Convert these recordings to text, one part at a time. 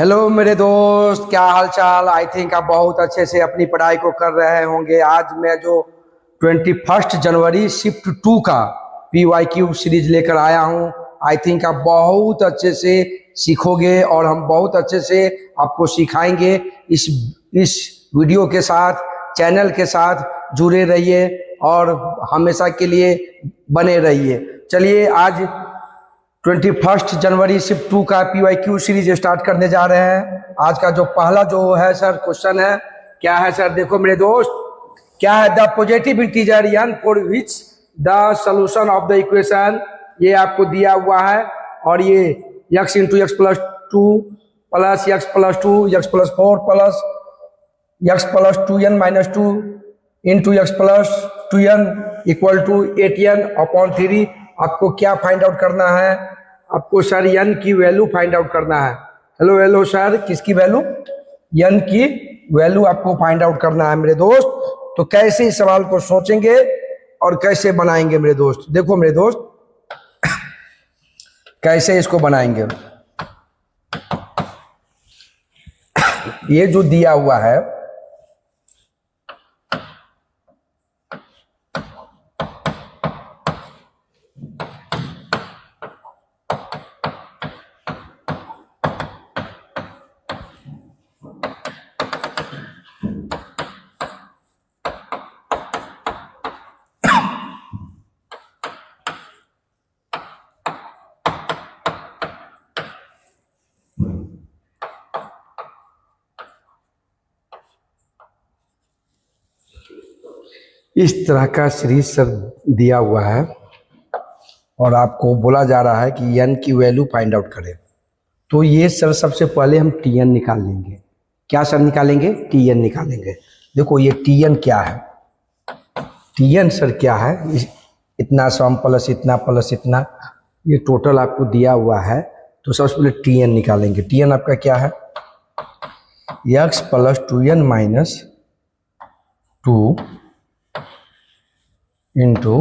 Hello मेरे दोस्त, क्या हाल चाल। आई थिंक आप बहुत अच्छे से अपनी पढ़ाई को कर रहे होंगे। आज मैं जो 21 जनवरी शिफ्ट 2 का PYQ सीरीज लेकर आया हूं, आई थिंक आप बहुत अच्छे से सीखोगे और हम बहुत अच्छे से आपको सिखाएंगे। इस वीडियो के साथ, चैनल के साथ जुड़े रहिए और हमेशा के लिए बने रहिए। चलिए, आज 21 जनवरी शिफ्ट 2 का PYQ सीरीज स्टार्ट करने जा रहे हैं। आज का जो पहला जो है सर क्वेश्चन है, क्या है सर? देखो मेरे दोस्त, क्या है? The positive integer n for which the solution of the equation, ये आपको दिया हुआ है। और ये x into x plus 2 plus x plus 2 x plus 4 plus x plus 2n minus 2 into x plus 2n equal to 8n upon 3। आपको क्या find out करना है? आपको सर n की वैल्यू फाइंड आउट करना है। हेलो हेलो सर, किसकी value? n की वैल्यू आपको फाइंड आउट करना है मेरे दोस्त। तो कैसे इस सवाल को सोचेंगे और कैसे बनाएंगे मेरे दोस्त? देखो मेरे दोस्त, कैसे इसको बनाएंगे। ये जो दिया हुआ है, इस तरह का सीरीज सर दिया हुआ है और आपको बोला जा रहा है कि n की वैल्यू फाइंड आउट करें। तो ये सर सबसे पहले हम Tn निकाल लेंगे। क्या सर निकालेंगे? Tn निकालेंगे। देखो ये Tn क्या है? Tn सर क्या है? इतना सम प्लस इतना, ये टोटल आपको दिया हुआ है। तो सबसे पहले Tn निकालेंगे। Tn आपका क्या है? x plus 2n minus 2 into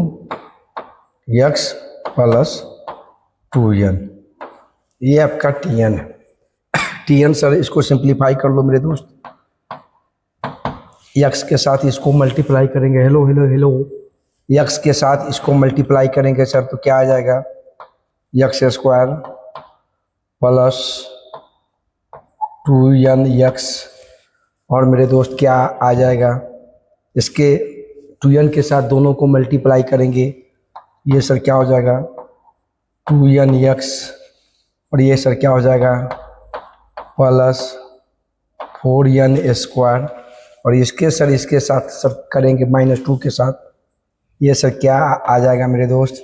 x plus 2n, ये आपका Tn है। Tn सर इसको सिंप्लीफाई कर लो मेरे दोस्त। x के साथ इसको मल्टीप्लाई करेंगे। हेलो हेलो हेलो, x के साथ इसको मल्टीप्लाई करेंगे सर, तो क्या आ जाएगा? x स्क्वायर प्लस 2nx, और मेरे दोस्त क्या आ जाएगा? इसके 2n के साथ दोनों को मल्टीप्लाई करेंगे, ये सर क्या हो जाएगा? 2nx, और ये सर क्या हो जाएगा? प्लस 4n स्क्वायर, और इसके साथ सर करेंगे -2 के साथ, ये सर क्या आ जाएगा मेरे दोस्त?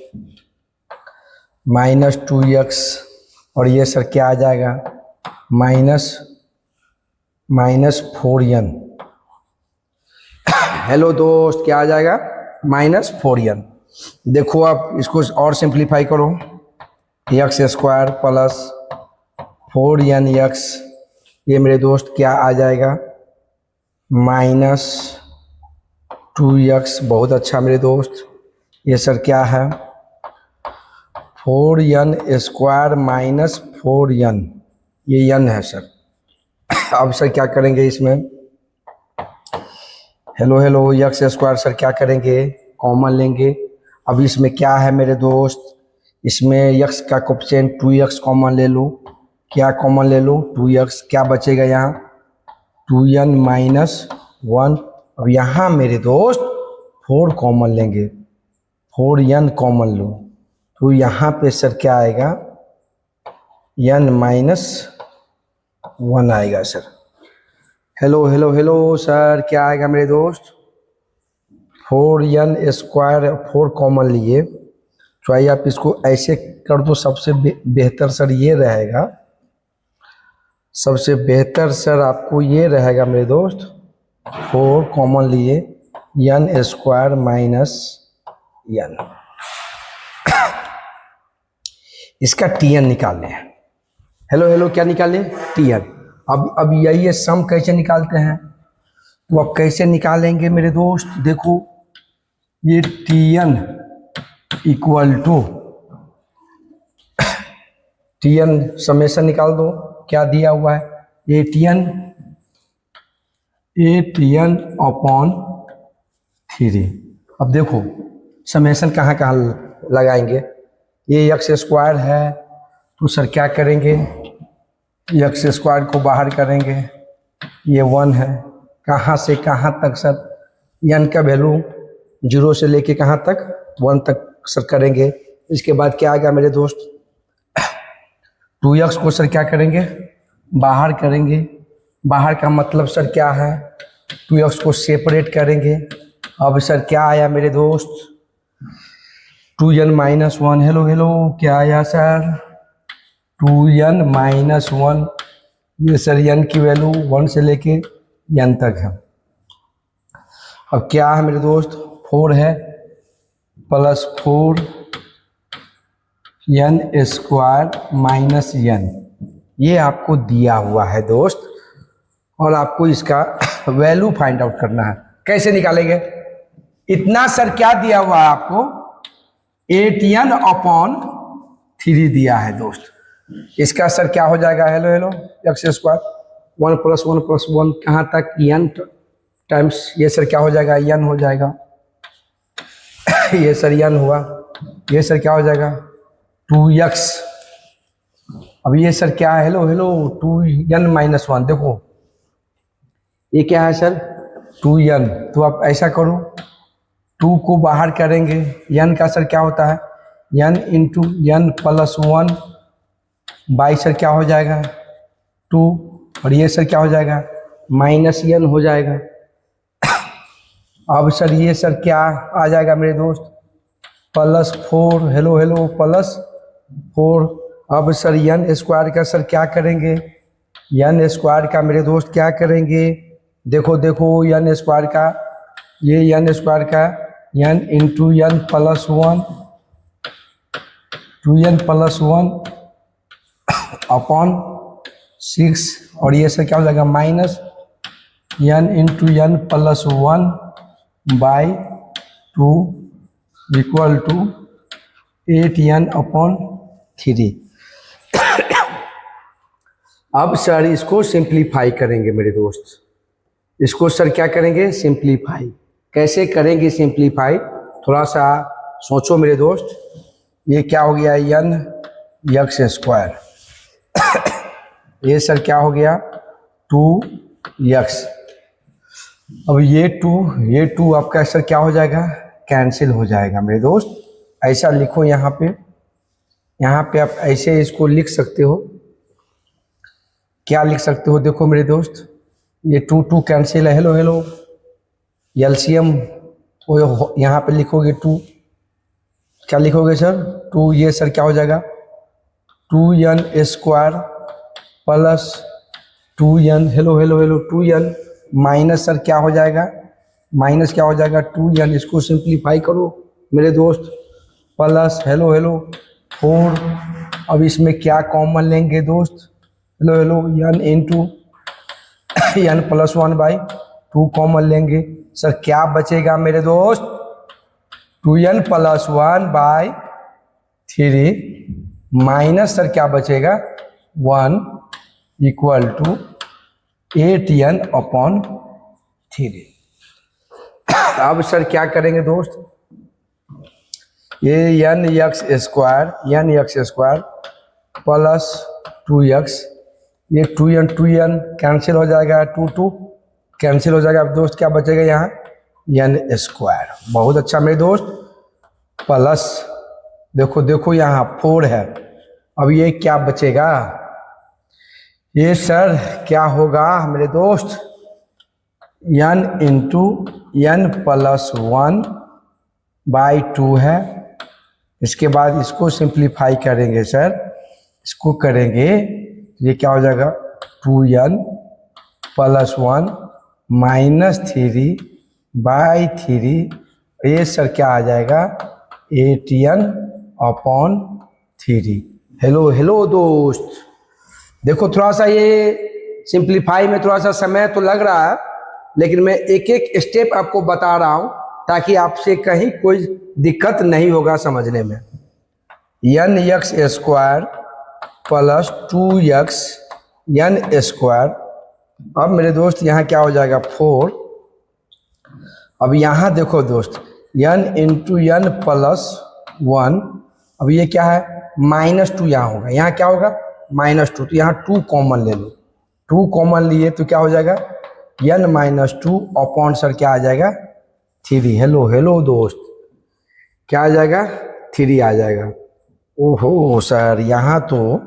-2x, और ये सर क्या आ जाएगा? -4n। हेलो दोस्त, क्या आ जाएगा? -4n। देखो आप इसको और सिंप्लीफाई करो। एक्स स्क्वायर प्लस 4nx, ये मेरे दोस्त क्या आ जाएगा? -2x। बहुत अच्छा मेरे दोस्त। ये सर क्या है? 4n स्क्वायर माइनस 4n, ये n है सर। अब सर क्या करेंगे इसमें? Hello hello, x square sir क्या करेंगे? कॉमन लेंगे। अब इसमें क्या है मेरे दोस्त? इसमें x का कोफिशिएंट 2x कॉमन ले लो। क्या कॉमन ले लो? 2x। क्या बचेगा यहाँ? 2n minus 1। अब यहाँ मेरे दोस्त 4 कॉमन लेंगे, 4n कॉमन लो, तो यहाँ पे सर क्या आएगा? n माइनस 1 आएगा sir. Hello hello hello sir, क्या आएगा मेरे दोस्त? 4n स्क्वायर, 4 कॉमन लिए, तो आइए आप इसको ऐसे कर दो। सबसे बेहतर सर ये रहेगा, सबसे बेहतर सर आपको ये रहेगा मेरे दोस्त। 4 कॉमन लिए, n स्क्वायर माइनस n, इसका Tn निकालने हैं। हेलो हेलो, क्या निकाले? Tn। अब यही सम कैसे निकालते हैं? तो अब कैसे निकालेंगे मेरे दोस्त? देखो, ये Tn equal to Tn summation निकाल दो। क्या दिया हुआ है? ATN upon 3। अब देखो समेशन कहाँ कहाँ लगाएंगे। ये एक्स स्क्वायर है तो सर क्या करेंगे, एक्स स्क्वायर को बाहर करेंगे, ये 1 है। कहाँ से कहाँ तक सर, एन का वैल्यू 0 से लेके कहाँ तक 1 तक सर करेंगे। इसके बाद क्या आएगा मेरे दोस्त, 2x को सर क्या करेंगे, बाहर करेंगे। बाहर का मतलब सर क्या है, 2x को सेपरेट करेंगे। अब सर क्या आया मेरे दोस्त, 2n माइनस 1। हेलो हेलो, क्या आया सर, 2n माइनस 1। ये सर n की वैल्यू 1 से लेके n तक है। अब क्या है मेरे दोस्त, 4 है plus 4n square minus n, ये आपको दिया हुआ है दोस्त। और आपको इसका वैल्यू फाइंड आउट करना है। कैसे निकालेंगे, इतना सर क्या दिया हुआ है आपको, ATN अपॉन 3 दिया है दोस्त। इसका सर क्या हो जाएगा, hello hello, x square 1 plus 1 plus 1 कहाँ तक n टाइम्स, ये सर क्या हो जाएगा, n हो जाएगा। ये सर n हुआ, ये सर क्या हो जाएगा 2x। अब ये सर क्या है, हेलो हेलो, 2n माइनस 1। देखो ये क्या है सर 2n, तो आप ऐसा करो 2 को बाहर करेंगे, n का सर क्या होता है n into n plus 1 by sir क्या हो जाएगा 2, और ये सर क्या हो जाएगा माइनस n हो जाएगा। अब सर ये सर क्या आ जाएगा मेरे दोस्त, प्लस 4, हेलो हेलो, प्लस 4। अब सर n स्क्वायर का सर क्या करेंगे, n स्क्वायर का मेरे दोस्त क्या करेंगे, देखो देखो n स्क्वायर का, ये n स्क्वायर का n into n plus 1, 2n plus 1 upon 6, और ये सर क्या हो जाएगा minus n into n plus 1 by 2 equal to 8n upon 3। अब सर इसको सिंप्लीफाई करेंगे मेरे दोस्त, इसको सर क्या करेंगे सिंप्लीफाई। कैसे करेंगे सिंप्लीफाई, थोड़ा सा सोचो मेरे दोस्त। ये क्या हो गया n एक्स स्क्वायर, ये सर क्या हो गया 2x। अब ये 2 आपका सर क्या हो जाएगा, कैंसिल हो जाएगा मेरे दोस्त। ऐसा लिखो यहाँ पे आप ऐसे इसको लिख सकते हो, क्या लिख सकते हो, देखो मेरे दोस्त ये 2 कैंसिल है, हेलो हेलो, एलसीएम यहाँ पे लिखोगे 2, क्या लिखोगे सर 2, ये सर क्या हो जाएगा 2n square plus 2n, hello hello hello, 2n minus sir क्या हो जाएगा, माइनस क्या हो जाएगा 2n, इसको सिंप्लीफाई करो मेरे दोस्त, प्लस हेलो हेलो 4। अब इसमें क्या कॉमन लेंगे दोस्त, hello hello, n into n plus 1 by 2 common लेंगे। सर क्या बचेगा मेरे दोस्त, 2n plus 1 by 3 minus sir क्या बचेगा 1 इक्वल टू 8n अपॉन 3। अब सर क्या करेंगे दोस्त, ये n x square plus 2x, ये 2n कैंसिल हो जाएगा, 2 कैंसिल हो जाएगा। अब दोस्त क्या बचेगा यहाँ n स्क्वायर, बहुत अच्छा मेरे दोस्त, प्लस देखो देखो यहाँ 4 है। अब ये क्या बचेगा, ये सर क्या होगा मेरे दोस्त n into n plus 1 by 2 है। इसके बाद इसको सिंप्लीफाई करेंगे सर, इसको करेंगे ये क्या हो जाएगा 2n प्लस 1 माइनस 3 बाई 3, ये सर क्या आ जाएगा 8n अपॉन 3। हेलो हेलो दोस्त, देखो थोड़ा सा ये सिंप्लीफाई में थोड़ा सा समय तो लग रहा है, लेकिन मैं एक एक स्टेप आपको बता रहा हूँ ताकि आपसे कहीं कोई दिक्कत नहीं होगा समझने में। n x square plus 2x n square. अब मेरे दोस्त यहाँ क्या हो जाएगा 4। अब यहाँ देखो दोस्त एन इंटू एन प्लस 1। अब ये क्या है -2 यहाँ होगा, यहाँ क्या होगा -2, तो यहाँ 2 कॉमन ले लो। 2 कॉमन लिए तो क्या हो जाएगा n-2 अपॉन सर क्या आ जाएगा 3। हेलो हेलो दोस्त, क्या आ जाएगा 3 आ जाएगा। ओहो सर यहाँ तो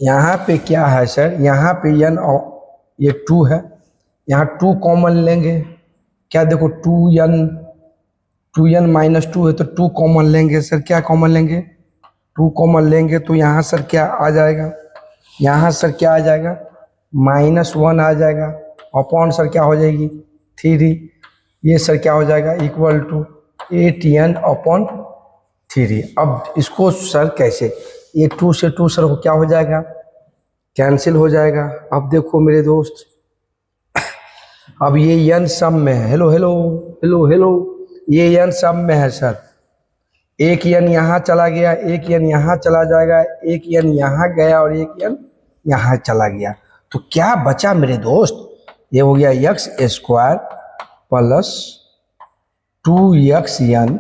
यहाँ पे क्या है सर, यहाँ पे n ये 2 है, यहाँ 2 कॉमन लेंगे। क्या देखो 2n -2 है तो 2 कॉमन लेंगे सर। क्या कॉमन लेंगे 2 कॉमन लेंगे तो यहाँ सर क्या आ जाएगा, यहाँ सर क्या आ जाएगा -1 आ जाएगा अपॉन सर क्या हो जाएगी 3। ये सर क्या हो जाएगा इक्वल टू 8n अपॉन 3। अब इसको सर कैसे, ये 2 से 2 सर को क्या हो जाएगा कैंसिल हो जाएगा। अब देखो मेरे दोस्त अब ये n सम में है। हेलो हेलो हेलो हेलो, ये n सम में है सर। एक n यहाँ चला गया, एक n यहाँ चला जाएगा, एक n यहाँ गया और एक n यहाँ चला गया, तो क्या बचा मेरे दोस्त, ये हो गया x² plus 2xn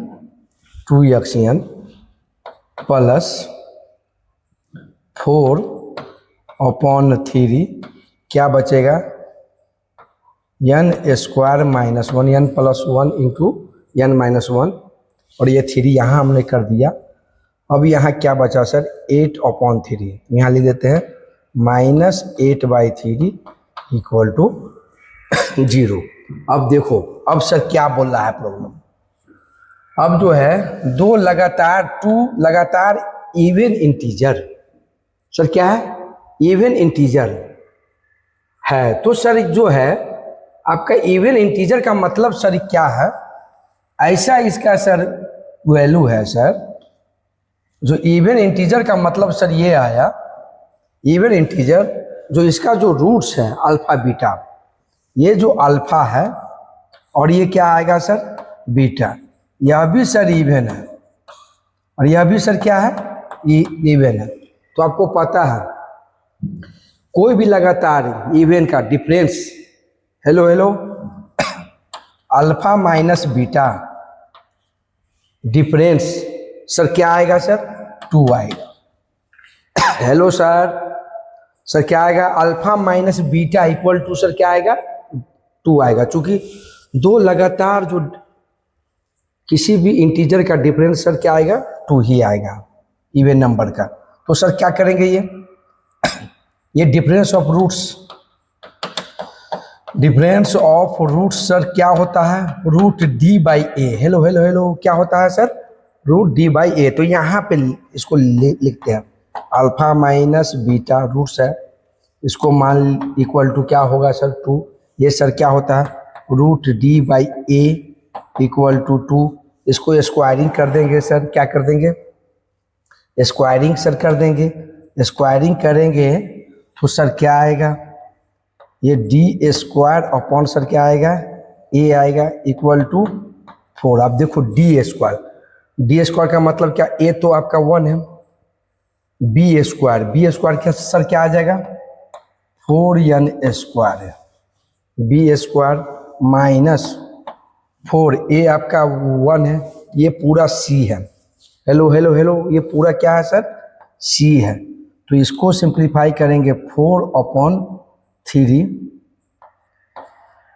plus 4 upon 3। क्या बचेगा n² -1 n plus 1 into n -1 और ये 3 यहाँ हमने कर दिया। अब यहाँ क्या बचा सर 8 अपॉन 3, यहाँ लिख देते हैं -8/3 इक्वल टू 0। अब देखो अब सर क्या बोल रहा है प्रॉब्लम, अब जो है दो लगातार इवन इंटीजर, सर क्या है इवन इंटीजर है, तो सर जो है आपका इवन इंटीजर का मतलब सर क्या है, ऐसा इसका सर वैल्यू है सर। जो इवन इंटीजर का मतलब सर ये आया, इवन इंटीजर जो इसका जो रूट्स है अल्फा बीटा, ये जो अल्फा है और ये क्या आएगा सर बीटा, यह भी सर इवन है और यह भी सर क्या है इवन है। तो आपको पता है कोई भी लगातार इवन का difference, hello hello, alpha minus beta difference sir क्या आएगा सर 2 आएगा। हेलो सर क्या आएगा alpha minus beta equal to sir क्या आएगा 2 आएगा। चूंकि दो लगातार जो किसी भी इंटीजर का डिफरेंस सर क्या आएगा 2 ही आएगा इवन नंबर का। तो सर क्या करेंगे ये डिफरेंस ऑफ रूट्स सर क्या होता है root d/a। Hello hello hello, क्या होता है सर रूट d/a। तो यहाँ पे इसको लिखते हैं अल्फा माइनस बीटा रूट्स है, इसको मान इक्वल टू क्या होगा सर 2। ये सर क्या होता है रूट d/a इक्वल टू 2। इसको स्क्वायरिंग कर देंगे सर, क्या कर देंगे स्क्वायरिंग सर कर देंगे। स्क्वायरिंग करेंगे तो सर क्या आएगा ये d² अपॉन सर क्या आएगा a आएगा इक्वल टू 4। आप देखो d² का मतलब क्या, a तो आपका 1 है, b² क्या सर क्या आ जाएगा 4n² है, b² माइनस 4 a आपका 1 है, ये पूरा c है। हेलो हेलो हेलो, ये पूरा क्या है सर c है। तो इसको सिंप्लीफाई करेंगे 4 upon 3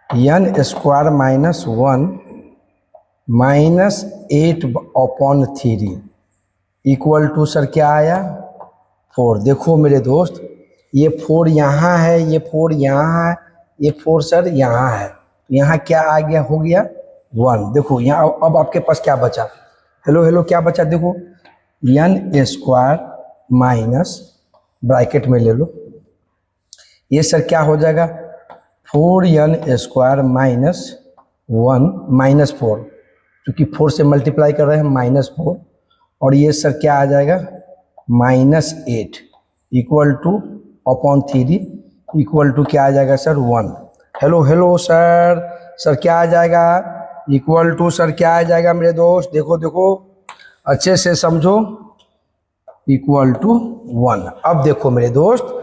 n² minus 1 minus 8 upon 3 equal to sir क्या आया 4। देखो मेरे दोस्त ये 4 यहाँ है, ये 4 यहाँ है, ये 4 सर यहाँ है, यहाँ क्या आ गया हो गया 1। देखो यहाँ अब आपके पास क्या बचा, हेलो हेलो क्या बचा, देखो n² माइनस ब्रैकेट में ले लो, ये सर क्या हो जाएगा 4n² माइनस 1 माइनस 4, क्योंकि 4 से मल्टीप्लाई कर रहे हैं -4, और ये सर क्या आ जाएगा -8 equal to upon 3 equal to क्या आ जाएगा सर 1। हेलो हेलो सर क्या आ जाएगा इक्वल टू सर क्या आ जाएगा मेरे दोस्त, देखो देखो अच्छे से समझो, इक्वल टू 1। अब देखो मेरे दोस्त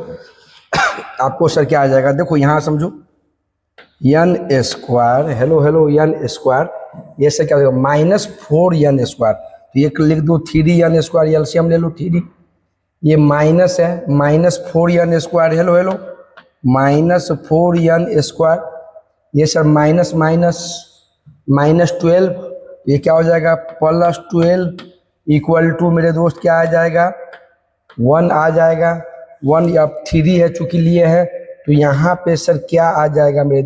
आपको सर क्या आ जाएगा, देखो यहाँ समझो, n square, hello hello n square, ये सर क्या हो जाएगा -4 n स्क्वायर। तो ये लिख दो 3 n स्क्वायर, एलसीएम ले लो 3, ये माइनस है -4 n square, hello hello -4 n square, ये सर माइनस माइनस -12, ये क्या हो जाएगा +12 इक्वल टू मेरे दोस्त क्या आ जाएगा 1 आ जाएगा। 1 अब 3 है चूंकि लिए है, तो यहाँ पे सर क्या आ जाएगा मेरे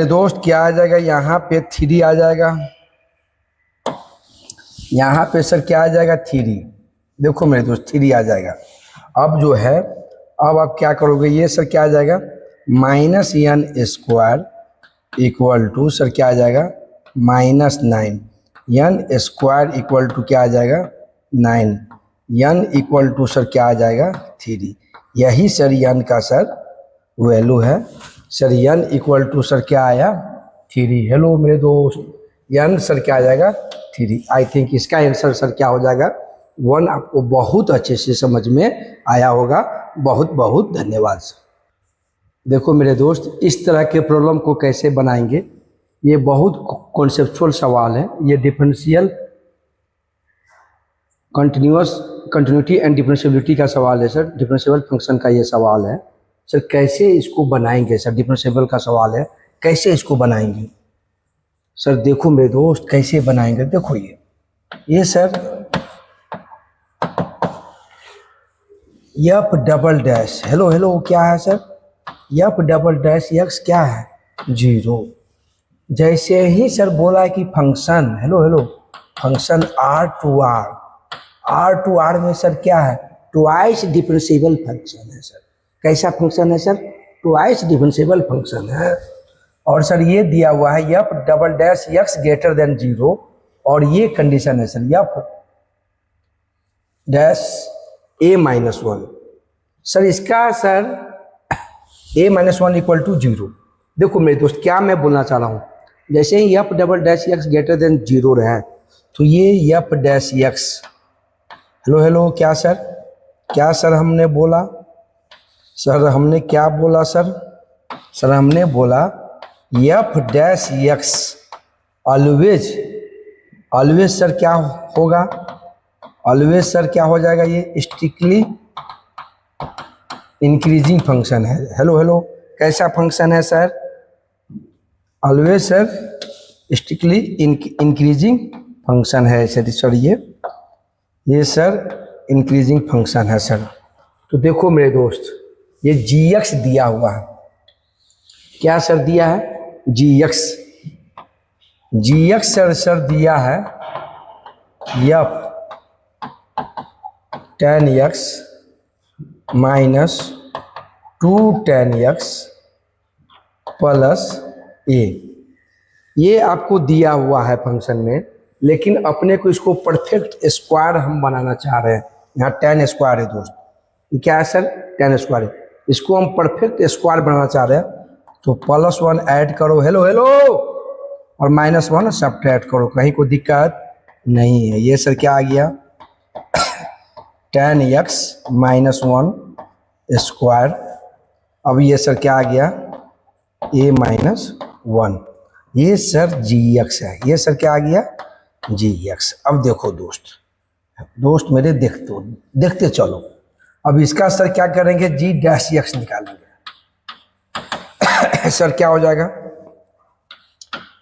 दोस्त क्या आ जाएगा, यहाँ पे 3 आ जाएगा, यहाँ पे सर क्या आ जाएगा 3, देखो मेरे दोस्त 3 आ जाएगा। अब जो है अब आप क्या करोगे, ये सर क्या आ जाएगा -n square equal to sir क्या आ जाएगा -9, n स्क्वायर इक्वल टू क्या आ जाएगा 9, n इक्वल टू सर क्या आ जाएगा 3। यही सर n का सर वैल्यू है sir, n equal to sir क्या आया 3। हेलो मेरे दोस्त n सर क्या आ जाएगा 3। आई थिंक इसका आंसर सर क्या हो जाएगा 1। आपको बहुत अच्छे से समझ में आया होगा, बहुत बहुत धन्यवाद सर। देखो मेरे दोस्त इस तरह के प्रॉब्लम को कैसे बनाएंगे, ये बहुत कॉन्सेप्चुअल सवाल है, ये डिफरेंशियल कंटिन्यूटी एंड डिफरेंशियबिलिटी का सवाल है सर, डिफरेंशिएबल फंक्शन का ये सवाल है सर। कैसे इसको बनाएंगे सर, डिफरेंशिएबल का सवाल है, कैसे इसको बनाएंगे सर। देखो मेरे दोस्त कैसे बनाएंगे, देखो ये sir F double dash, hello hello क्या है sir, F double dash x क्या है 0। जैसे ही सर बोला है कि function, hello hello function R to R में सर क्या है ट्वाइस डिफरेंशिएबल फंक्शन है सर। कैसा फंक्शन है सर, ट्वाइस डिफरेंशिएबल फंक्शन है। और सर ये दिया हुआ है f double dash x greater than 0, और ये कंडीशन है sir f dash a-1 sir, इसका सर a-1 इक्वल टू 0। देखो मेरे दोस्त क्या मैं बोलना चाह रहा हूँ, जैसे ही F double dash x greater than 0 रहे, तो ये F dash X, hello hello क्या सर हमने बोला, सर हमने क्या बोला सर हमने बोला F dash X always sir क्या होगा, ऑलवेज सर क्या हो जाएगा, ये स्ट्रिक्टली इंक्रीजिंग फंक्शन है। हेलो हेलो कैसा फंक्शन है sir, always sir strictly increasing function है सर, ये सर इंक्रीजिंग फंक्शन है सर। तो देखो मेरे दोस्त ये gx दिया हुआ है, क्या सर दिया है gx सर दिया है F tan x -2 tan x plus a, ये आपको दिया हुआ है फंक्शन में, लेकिन अपने को इसको परफेक्ट स्क्वायर हम बनाना चाह रहे हैं। यहाँ tan स्क्वायर है दोस्त, ये क्या है सर tan स्क्वायर है, इसको हम परफेक्ट स्क्वायर बनाना चाह रहे हैं। तो +1 ऐड करो, हेलो हेलो, और -1 सब्ट्रैक्ट करो, कहीं कोई दिक्कत नहीं है। ये सर क्या आ गया tan x -1 स्क्वायर, अब ये सर क्या आ गया a-1, ये सर gx है, ये सर क्या आ गया gx। अब देखो दोस्त मेरे देखते चलो, अब इसका सर क्या करेंगे g डैश x निकालेंगे सर क्या हो जाएगा,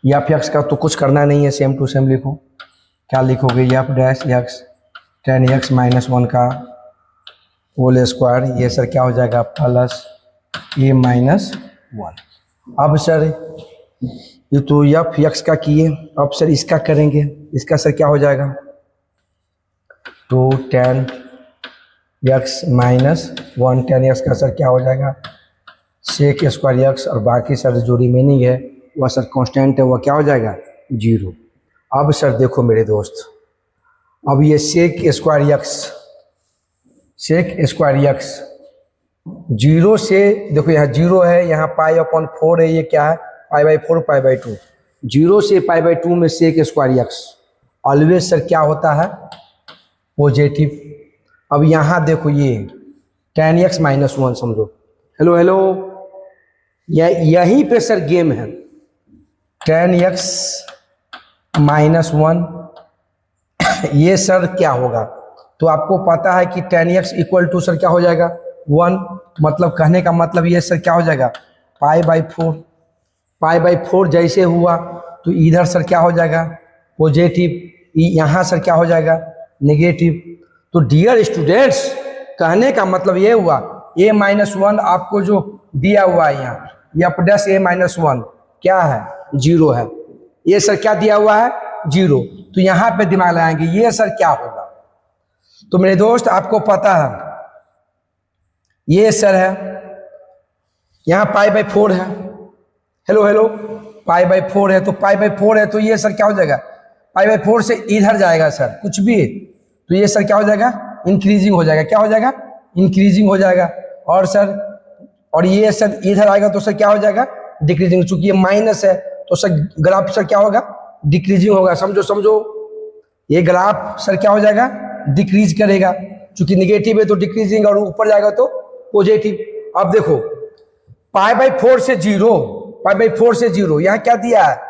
एफ एक्स का तो कुछ करना नहीं है, सेम टू सेम लिखो, क्या लिखोगे F dash x tan x -1 का होल स्क्वायर, ये सर क्या हो जाएगा प्लस a-1। अब सर ये तो एफ एक्स का किए, अब सर इसका करेंगे, इसका सर क्या हो जाएगा 2 tan x -1 tan x का सर क्या हो जाएगा सेक स्क्वायर एक्स, और बाकी सर जो रिमेनिंग है वह सर कांस्टेंट है, वह क्या हो जाएगा 0। अब सर देखो मेरे दोस्त, अब ये सेक स्क्वायर एक्स 0 से, देखो यहाँ 0 है, यहाँ π/4 है, ये क्या है π/4 π/2, 0 से π/2 में sec square x always sir क्या होता है, पॉजिटिव। अब यहाँ देखो ये tan x - 1 समझो, हेलो हेलो, यहीं पे सर गेम है। tan x - 1 ये सर क्या होगा, तो आपको पता है कि tan x equal to sir क्या हो जाएगा 1, मतलब कहने का मतलब ये सर क्या हो जाएगा π/4। π/4 जैसे हुआ तो इधर सर क्या हो जाएगा पॉजिटिव, यहाँ सर क्या हो जाएगा नेगेटिव। तो डियर स्टूडेंट्स, कहने का मतलब ये हुआ a - 1 आपको जो दिया हुआ है यहाँ, f डैश a - 1 क्या है 0 है, ये सर क्या दिया हुआ है 0। तो यहाँ पे दिमाग लगाएंगे ये सर क्या होगा। तो मेरे दोस्त आपको पता है ये सर है, यहाँ π/4 है, हेलो हेलो, π/4 है, तो π/4 है तो ये सर क्या हो जाएगा π/4 से इधर जाएगा सर कुछ भी, तो ये सर क्या हो जाएगा इंक्रीजिंग हो जाएगा, क्या हो जाएगा इंक्रीजिंग हो जाएगा। और सर और ये सर इधर आएगा तो सर क्या हो जाएगा डिक्रीजिंग, चूंकि ये माइनस है तो सर ग्राफ सर क्या होगा डिक्रीजिंग होगा। समझो समझो, ये ग्राफ सर क्या हो जाएगा डिक्रीज करेगा, चूंकि निगेटिव है तो डिक्रीजिंग, और ऊपर जाएगा तो पॉजिटिव। अब देखो π/4 से 0, π/4 से 0 यहाँ क्या दिया है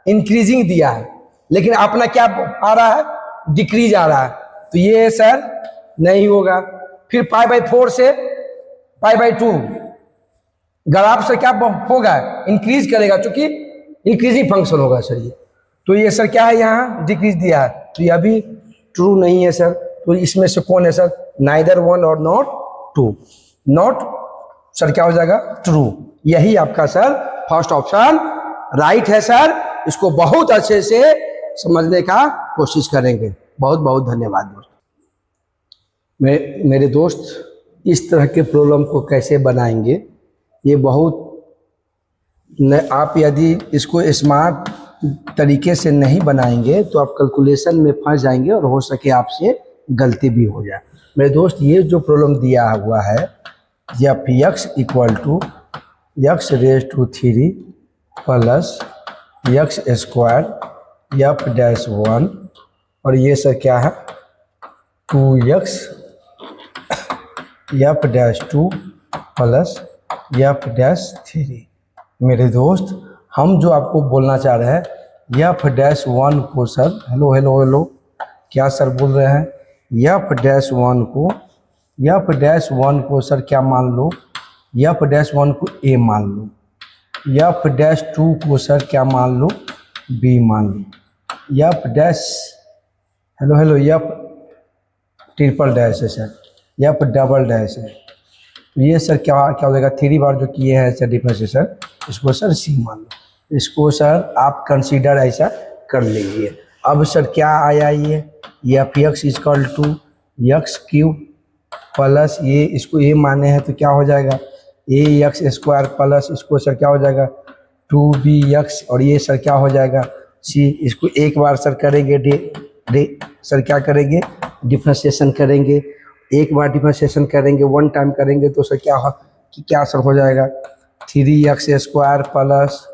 इंक्रीजिंग दिया है, लेकिन अपना क्या आ रहा है डिक्रीज आ रहा है, तो ये सर नहीं होगा। फिर π/4 से π/2 ग्राफ से क्या होगा इंक्रीज करेगा, चूंकि इंक्रीजिंग फंक्शन होगा सर ये, तो ये सर क्या है यहाँ डिक्रीज दिया है, तो ये अभी ट्रू नहीं है सर। तो इसमें से कौन है सर नाइदर 1 और नॉट 2, नॉट सर क्या हो जाएगा ट्रू। यही आपका सर फर्स्ट ऑप्शन राइट है सर। इसको बहुत अच्छे से समझने का कोशिश करेंगे। बहुत बहुत धन्यवाद दोस्त। मेरे दोस्त इस तरह के प्रॉब्लम को कैसे बनाएंगे, ये बहुत आप यदि इसको स्मार्ट तरीके से नहीं बनाएंगे तो आप कैलकुलेशन में फंस जाएंगे और हो सके आपसे गलती भी हो जाए। मेरे दोस्त ये जो प्रॉब्लम दिया हुआ है f x equal to x raise to 3 plus x square f dash 1, और ये सर क्या है 2x f dash 2 plus f dash 3। मेरे दोस्त हम जो आपको बोलना चाह रहे हैं एफ डैश 1 को सर हेलो हेलो हेलो क्या सर बोल रहे हैं एफ डैश 1 को सर क्या मान लो, एफ डैश 1 को a मान लो, एफ डैश 2 को सर क्या मान लो b मान लो, F dash hello hello F triple dash है सर, एफ डबल डैश है, तो ये सर क्या क्या हो जाएगा 3 बार जो किए हैं सर डिफरेंशिएशन, इसको सर c मान लो, इसको सर आप कंसीडर ऐसा कर लीजिए। अब सर क्या आया ये f x equal to x cube plus ये इसको a माने हैं तो क्या हो जाएगा ax स्क्वायर प्लस इसको सर क्या हो जाएगा 2bx, और ये सर क्या हो जाएगा c। इसको एक बार सर करेंगे सर क्या करेंगे डिफरेंशिएशन करेंगे, एक बार डिफरेंशिएशन करेंगे 1 टाइम करेंगे तो सर क्या सर हो जाएगा 3x square plus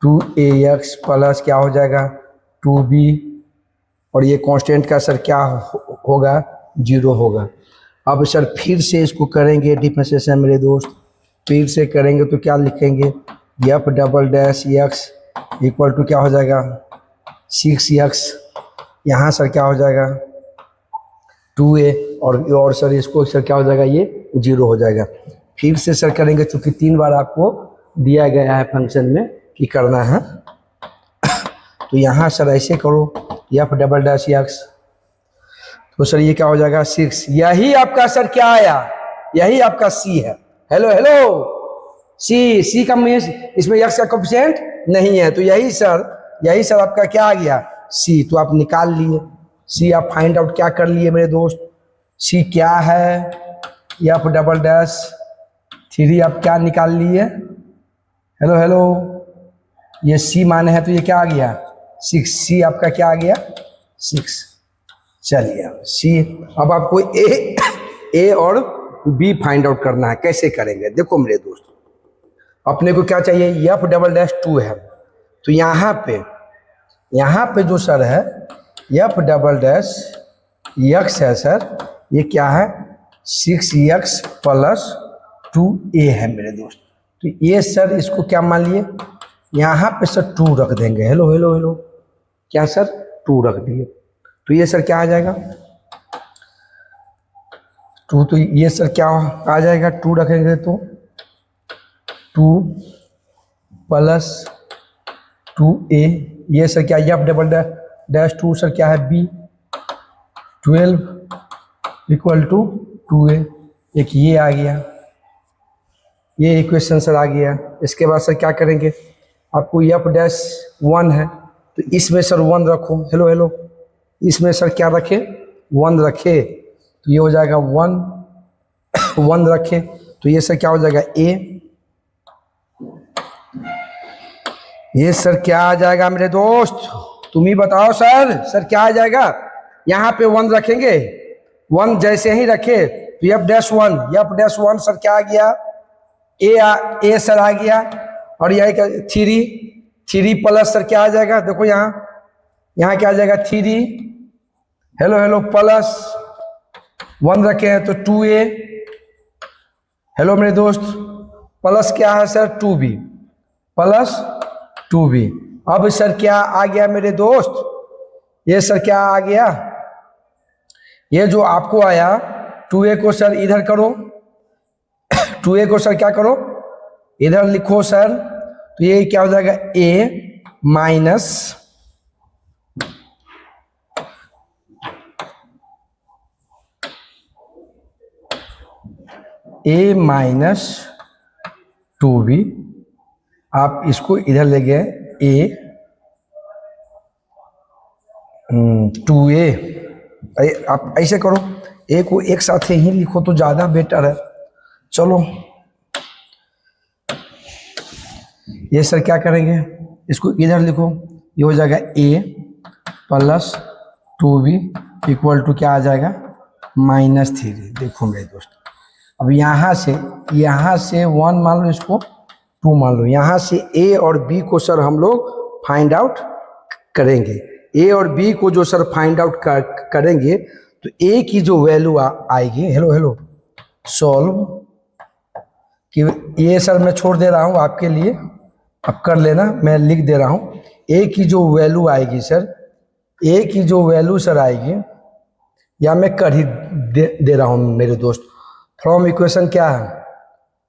2ax plus क्या हो जाएगा 2b, और ये कांस्टेंट का सर क्या होगा 0 होगा। अब सर फिर से इसको करेंगे डिफरेंशिएशन मेरे दोस्त, फिर से करेंगे तो क्या लिखेंगे f double dash x equal to क्या हो जाएगा 6x, यहाँ सर क्या हो जाएगा 2a, और सर इसको सर क्या हो जाएगा ये 0 हो जाएगा। फिर से सर करेंगे चूँकि 3 बार आपको दिया गया है फंक्शन में कि करना है, तो यहाँ सर ऐसे करो एफ डबल डैश एक्स, तो सर ये क्या हो जाएगा 6। यही आपका सर क्या आया, यही आपका c है। हेलो हेलो c का मीन्स इसमें x का कोएफिशिएंट नहीं है, तो यही सर आपका क्या आ गया c, तो आप निकाल लिए c, आप फाइंड आउट क्या कर लिए मेरे दोस्त, c क्या है एफ डबल डैश 3 आप क्या निकाल लिए, हेलो हेलो ये c माने है तो ये क्या आ गया 6, c आपका क्या आ गया 6। चलिए c, अब आपको a और b फाइंड आउट करना है। कैसे करेंगे देखो मेरे दोस्त, अपने को क्या चाहिए एफ डबल डैश 2 है, तो यहाँ पे जो सर है एफ डबल डैश एक्स है सर, ये क्या है 6x प्लस 2a है मेरे दोस्त। तो ये सर इसको क्या मान लिए, यहाँ पे सर 2 रख देंगे। हेलो हेलो हेलो, क्या सर 2 रख दिए, तो ये सर क्या आ जाएगा 2, तो ये सर क्या आ जाएगा 2 रखेंगे तो 2 प्लस 2a, ये सर क्या एफ डबल डैश 2 सर क्या है b, 12 इक्वल टू 2a। एक ये आ गया, ये इक्वेशन सर आ गया। इसके बाद सर क्या करेंगे, आपको एफ डैश 1 है तो इसमें सर 1 रखो। हेलो हेलो, इसमें सर क्या रखे 1 रखे, तो ये हो जाएगा 1 रखे, तो ये सर क्या हो जाएगा a। ये सर क्या आ जाएगा मेरे दोस्त, तुम ही बताओ सर क्या आ जाएगा। यहाँ पे 1 रखेंगे, 1 जैसे ही रखे तो एफ डैश 1 सर क्या आ गया ए सर आ गया। और यह 3 प्लस सर क्या आ जाएगा, देखो यहाँ क्या आ जाएगा 3, हेलो हेलो प्लस 1 रखे हैं तो 2a, हेलो मेरे दोस्त, प्लस क्या है सर 2b प्लस 2b। अब सर क्या आ गया मेरे दोस्त, ये सर क्या आ गया, ये जो आपको आया 2a को सर इधर करो, 2a को सर क्या करो इधर लिखो सर, तो ये क्या हो जाएगा a minus a minus 2b। आप इसको इधर ले गए a 2a, आप ऐसे करो, a को एक साथ ही लिखो तो ज़्यादा बेटर है। चलो ये सर क्या करेंगे, इसको इधर लिखो, ये हो जाएगा a plus 2b equal to क्या आ जाएगा -3। देखो मेरे दोस्त, अब यहाँ से 1 मान लो, इसको 2 मान लो, यहाँ से a और b को सर हम लोग फाइंड आउट करेंगे। a और b को जो सर फाइंड आउट करेंगे तो a की जो वैल्यू आएगी, हेलो हेलो सॉल्व, कि ये सर मैं छोड़ दे रहा हूँ आपके लिए, अब कर लेना, मैं लिख दे रहा हूँ। a की जो वैल्यू आएगी सर, a की जो वैल्यू सर आएगी, या मैं कर ही दे रहा हूँ मेरे दोस्त। फ्रॉम इक्वेशन क्या है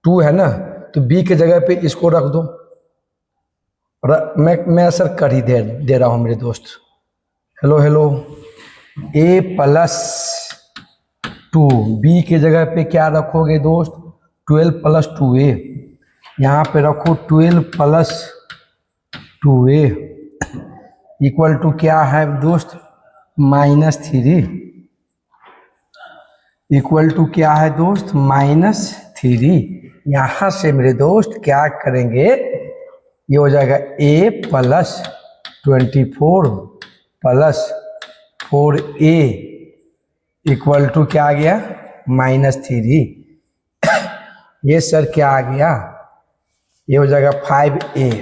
2 है ना, तो b के जगह पे इसको रख दो। मैं सर कर ही दे रहा हूँ मेरे दोस्त। Hello hello, a plus 2, b के जगह पे क्या रखोगे दोस्त 12 प्लस 2a, यहाँ पे रखो 12 प्लस 2a इक्वल टू क्या है दोस्त -3, इक्वल टू क्या है दोस्त -3। यहाँ से मेरे दोस्त क्या करेंगे, ये हो जाएगा a plus 24 plus 4a equal to क्या आ गया -3। ये सर क्या आ गया, ये हो जाएगा 5a,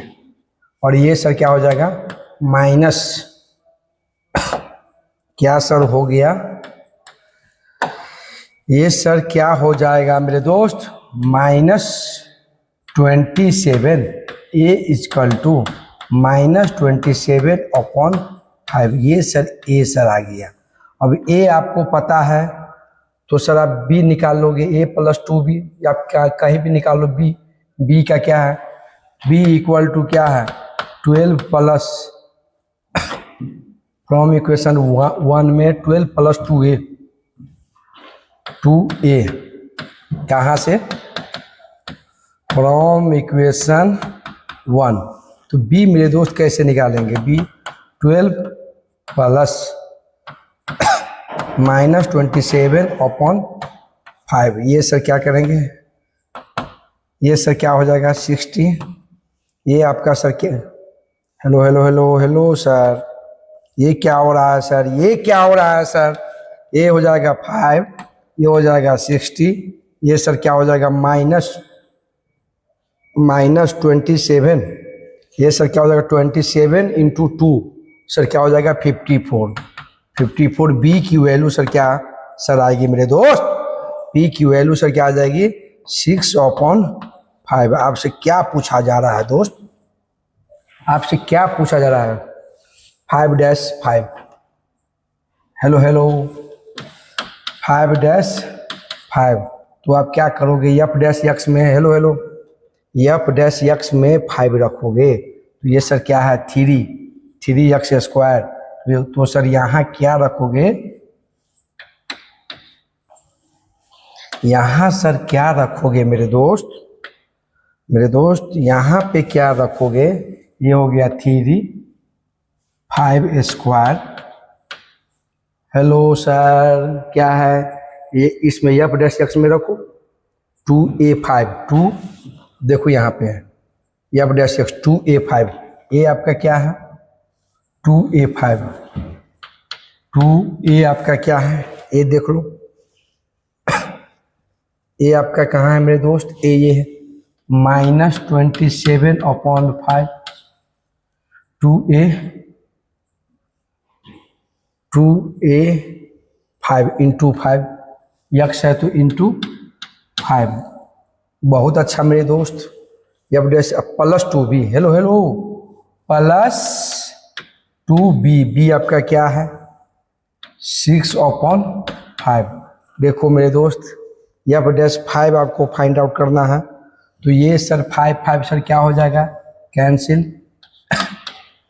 और ये सर क्या हो जाएगा माइनस, क्या सर हो गया, ये सर क्या हो जाएगा मेरे दोस्त -27, a इक्वल टू -27 अपॉन 5। ये सर a सर आ गया। अब a आपको पता है तो सर आप b निकाल लोगे, a प्लस 2b, या क्या कहीं भी निकाल लो b का क्या है, b इक्वल टू क्या है 12 प्लस, फ्रॉम इक्वेशन 1 में 12 प्लस 2a कहाँ से, फ्रॉम इक्वेशन 1। तो b मेरे दोस्त कैसे निकालेंगे, b 12 प्लस -27 अपॉन 5, ये सर क्या करेंगे, ये सर क्या हो जाएगा 60, ये आपका सर क्या, hello hello hello hello sir, ये क्या हो रहा है सर, ये क्या हो रहा है सर, ये हो जाएगा 5, ये हो जाएगा 60, ये सर क्या हो जाएगा -27, ये सर क्या हो जाएगा 27 इंटू 2 सर क्या हो जाएगा 54। 54 बी की वैल्यू सर क्या सर आएगी मेरे दोस्त, बी की वैल्यू सर क्या आ जाएगी 6/5। आपसे क्या पूछा जा रहा है दोस्त, आपसे क्या पूछा जा रहा है 5-5। हेलो हेलो 5-5, तो आप क्या करोगे f' में, हेलो हेलो f' में 5 रखोगे तो ये सर क्या है 3x²। तो सर यहाँ क्या रखोगे, यहाँ सर क्या रखोगे मेरे दोस्त, यहाँ पे क्या रखोगे, ये हो गया 5² हेलो सर क्या है ये, इसमें f' में रखो 2a5 2, देखो यहाँ पे है f' 2a5, ए आपका क्या है 2a5, 2a आपका क्या है, ए देख लो ए आपका कहाँ है मेरे दोस्त, ए ये है -27/5 2a5 इंटू 5 यक्स है तो इंटू 5। बहुत अच्छा मेरे दोस्त, +2b, hello hello +2b, B आपका क्या है 6/5। देखो मेरे दोस्त f' आपको फाइंड आउट करना है, तो ये सर 5 सर क्या हो जाएगा कैंसिल,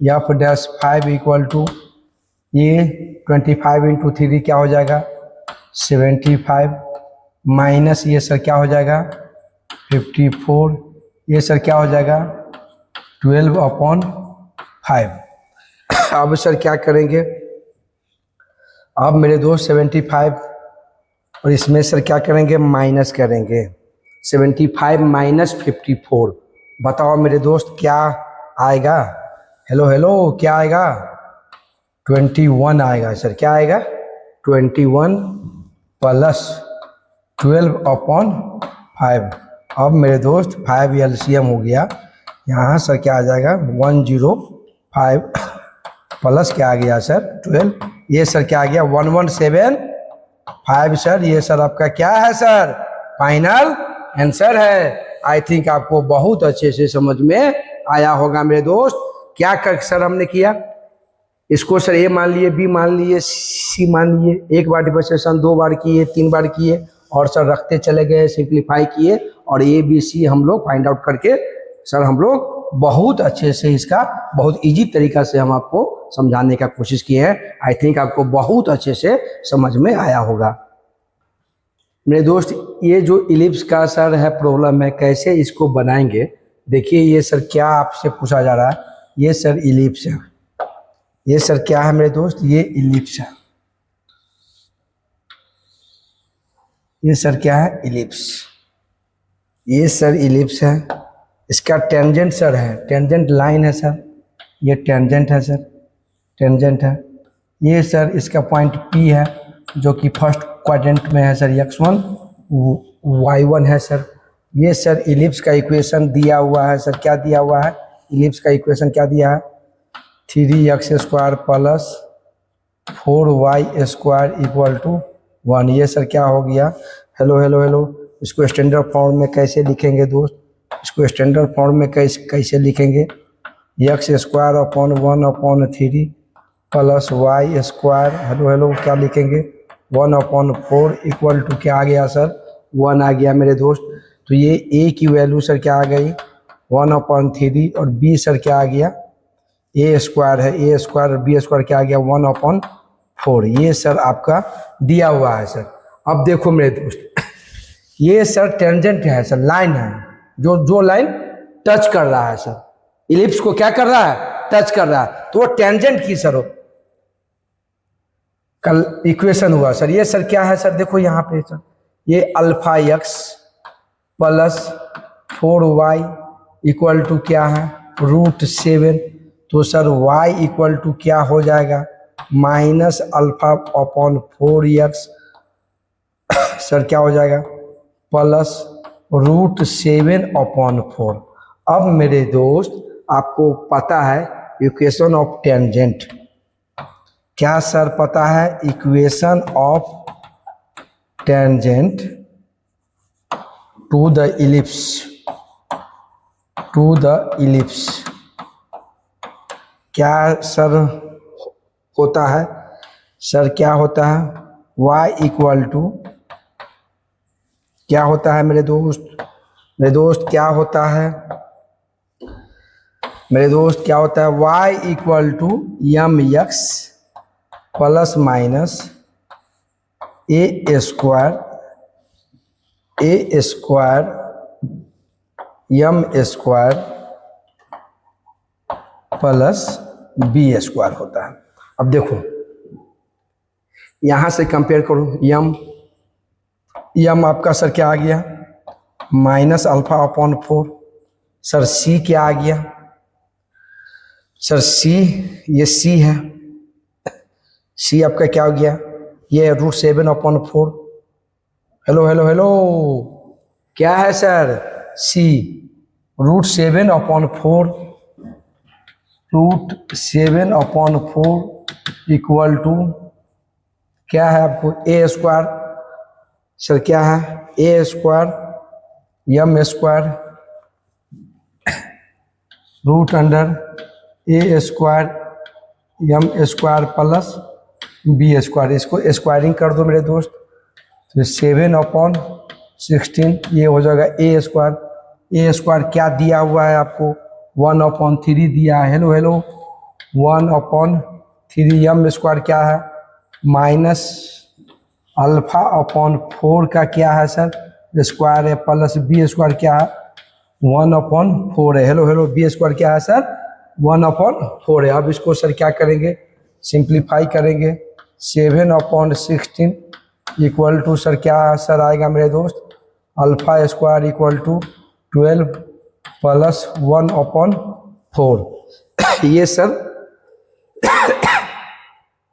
f' इक्वल टू ये 25 इंटू 3 क्या हो जाएगा 75, माइनस ये सर क्या हो जाएगा 54, ये सर क्या हो जाएगा 12/5। अब सर क्या करेंगे, अब मेरे दोस्त 75 और इसमें सर क्या करेंगे माइनस करेंगे, 75 माइनस 54, बताओ मेरे दोस्त क्या आएगा, हेलो हेलो क्या आएगा 21 आएगा सर, क्या आएगा 21 प्लस 12/5। अब मेरे दोस्त 5 LCM हो गया, यहाँ सर क्या आ जाएगा 105 प्लस क्या आ गया सर 12, ये सर क्या आ गया 1175 सर, ये सर आपका क्या है सर फाइनल आंसर है। आई थिंक आपको बहुत अच्छे से समझ में आया होगा मेरे दोस्त। क्या कर सर हमने किया, इसको सर ए मान लिए, बी मान लिए, सी मान लिए, एक बार डिफरेंशिएशन 2 बार किए, 3 बार किए और सर रखते चले गए, सिंप्लीफाई किए और ए बी सी हम लोग फाइंड आउट करके सर हम लोग बहुत अच्छे से इसका बहुत इजी तरीका से हम आपको समझाने का कोशिश किए हैं। आई थिंक आपको बहुत अच्छे से समझ में आया होगा मेरे दोस्त। ये जो इलिप्स का सर है प्रॉब्लम है, कैसे इसको बनाएंगे, देखिए ये सर क्या आपसे पूछा जा रहा है, ये सर इलिप्स है, ये सर क्या है मेरे दोस्त, ये इलिप्स है, ये सर क्या है इलिप्स, ये सर इलिप्स है, इसका टेंजेंट सर है, टेंजेंट लाइन है सर, ये टेंजेंट है सर, टेंजेंट है, ये सर इसका पॉइंट P है जो कि फर्स्ट क्वाड्रेंट में है सर, x1 y1 है सर। ये सर इलिप्स का इक्वेशन दिया हुआ है सर, क्या दिया हुआ है इलिप्स का इक्वेशन क्या दिया है 3x² plus 4y² equal to 1, ये सर क्या हो गया, हेलो हेलो हेलो, इसको स्टैंडर्ड फॉर्म में कैसे लिखेंगे दोस्त, इसको स्टैंडर्ड फॉर्म में कैसे लिखेंगे, x²/1/3 plus y², hello hello क्या लिखेंगे 1/4 इक्वल टू क्या आ गया सर 1 आ गया मेरे दोस्त। तो ये a की वैल्यू सर क्या आ गई 1/3 और b सर क्या आ गया a² है, a² और b² क्या आ गया 1/4, ये सर आपका दिया हुआ है सर। अब देखो मेरे दोस्त ये सर टेंजेंट है सर, लाइन है जो लाइन टच कर रहा है सर, इलिप्स को क्या कर रहा है टच कर रहा है, तो वो टेंजेंट की सर कल इक्वेशन हुआ सर। ये सर क्या है सर, देखो यहाँ पे सर ये α x plus 4y equal to क्या है √7, तो सर y इक्वल टू क्या हो जाएगा -α/4x सर क्या हो जाएगा प्लस √7/4। अब मेरे दोस्त आपको पता है इक्वेशन ऑफ टेंजेंट? क्या सर पता है equation of tangent to the ellipse? क्या सर होता है? सर क्या होता है? y इक्वल टू, क्या होता है मेरे दोस्त? क्या होता है मेरे दोस्त? क्या होता है? y equal to m x plus minus a square M square plus B square होता है। अब देखो यहाँ से कंपेयर करो, यम आपका सर क्या आ गया? Minus alpha upon 4। सर सी क्या आ गया? सर सी, ये सी है, सी आपका क्या हो गया? ये √7 अपॉन 4। हेलो, क्या है sir? C √7 upon 4, √7 upon 4 equal to क्या है आपको? A square. सर क्या है? A square M square root under A square M square plus B square. इसको स्क्वायरिंग कर दो मेरे दोस्त, तो 7 अपॉन 16 ये हो जाएगा ए स्क्वायर। ए स्क्वायर क्या दिया हुआ है आपको? 1 अपॉन 3 दिया है। हेलो 1 अपॉन 3 एम स्क्वायर क्या है? माइनस अल्फा अपॉन 4 का क्या है सर? स्क्वायर है, प्लस बी स्क्वायर क्या है? 1 अपॉन 4 है। हेलो बी स्क्वायर क्या है सर? 1 अपॉन 4 है। अब इसको सर क्या करेंगे? सिंप्लीफाई करेंगे। 7 अपॉन 16 इक्वल टू सर क्या सर आएगा मेरे दोस्त? Alpha square equal to 12 plus 1 upon 4।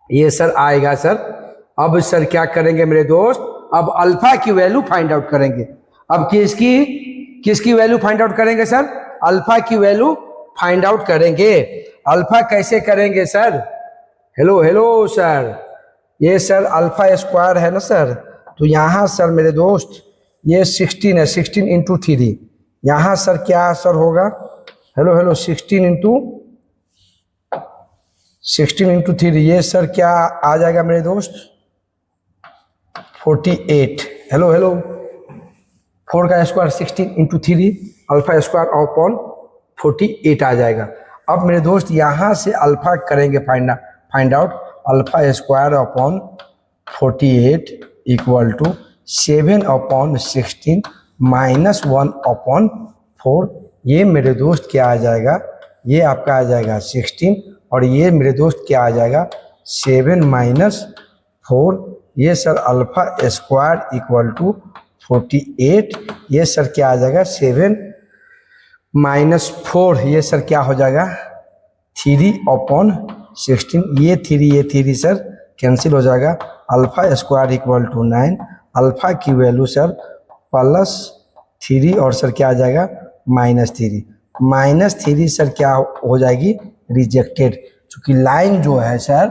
ये सर आएगा सर। अब सर क्या करेंगे मेरे दोस्त? अब अल्फा की वैल्यू फाइंड आउट करेंगे। अब किसकी वैल्यू फाइंड आउट करेंगे सर? अल्फा की वैल्यू फाइंड आउट करेंगे। अल्फा कैसे करेंगे सर? हेलो सर, ये सर अल्फा स्क्वायर है ना सर, तो यहाँ सर मेरे दोस्त ये 16 है, 16 इंटू 3। यहाँ सर क्या सर होगा? हेलो 16 इंटू 3, ये सर क्या आ जाएगा मेरे दोस्त? 48। हेलो 4 का square 16 into 3 alpha square upon 48 आ जाएगा। अब मेरे दोस्त यहाँ से अल्फा करेंगे find out. Alpha square upon 48 equal to 7 upon 16 minus 1 upon 4। ये मेरे दोस्त क्या आ जाएगा? ये आपका आ जाएगा 16, और ये मेरे दोस्त क्या आ जाएगा? 7 माइनस 4। ये sir alpha square equal to 48। ये सर क्या आ जाएगा? 7 माइनस 4। ये सर क्या हो जाएगा? 3 अपॉन 16। ये 3 सर कैंसिल हो जाएगा। Alpha square equal to 9। Alpha की वैल्यू सर +3 और सर क्या आ जाएगा? -3 सर क्या हो जाएगी? रिजेक्टेड। क्योंकि लाइन जो है सर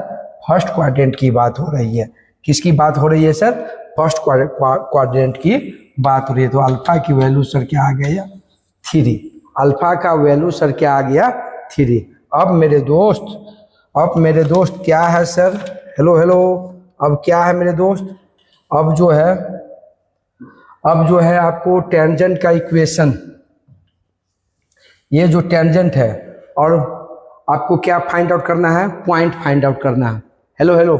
फर्स्ट क्वाड्रेंट की बात हो रही है। किसकी बात हो रही है सर? फर्स्ट क्वाड्रेंट की बात हो रही है। तो अल्फा की वैल्यू सर क्या आ गया? 3। अल्फा का वैल्यू सर क्या आ गया? 3। अब मेरे दोस्त क्या है सर? हेलो अब क्या है मेरे दोस्त? अब जो है आपको टेंजेंट का इक्वेशन, ये जो टेंजेंट है, और आपको क्या फाइंड आउट करना है? पॉइंट फाइंड आउट करना है। हेलो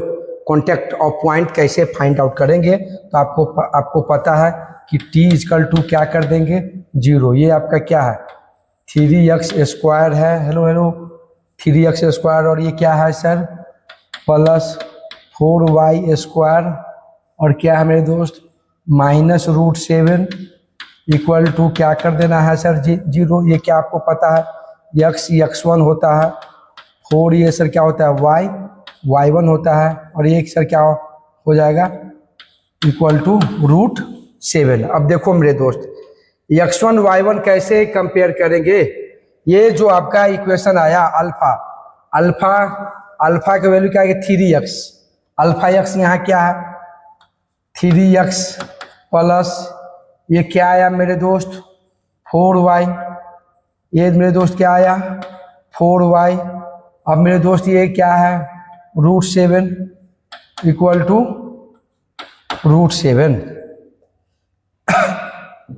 कॉन्टेक्ट ऑफ पॉइंट कैसे फाइंड आउट करेंगे? तो आपको पता है कि t इक्वल टू क्या कर देंगे? 0। ये आपका क्या है? 3x स्क्वायर है। हेलो 3x स्क्वायर, और ये क्या है सर? प्लस 4y स्क्वायर, और क्या है मेरे दोस्त? -√7 इक्वल टू क्या कर देना है सर? 0। ये क्या आपको पता है? x1 होता है, 4 ये सर क्या होता है? y1 होता है, और ये सर क्या हो जाएगा? Equal to √7। अब देखो मेरे दोस्त, x1 y1 कैसे कंपेयर करेंगे? ये जो आपका इक्वेशन आया अल्फा, अल्फा अल्फा की वैल्यू क्या है 3x, अल्फा एक्स यहाँ क्या है 3x प्लस ये क्या आया मेरे दोस्त 4y, ये मेरे दोस्त क्या आया 4y। अब मेरे दोस्त ये क्या है √7 इक्वल टू √7।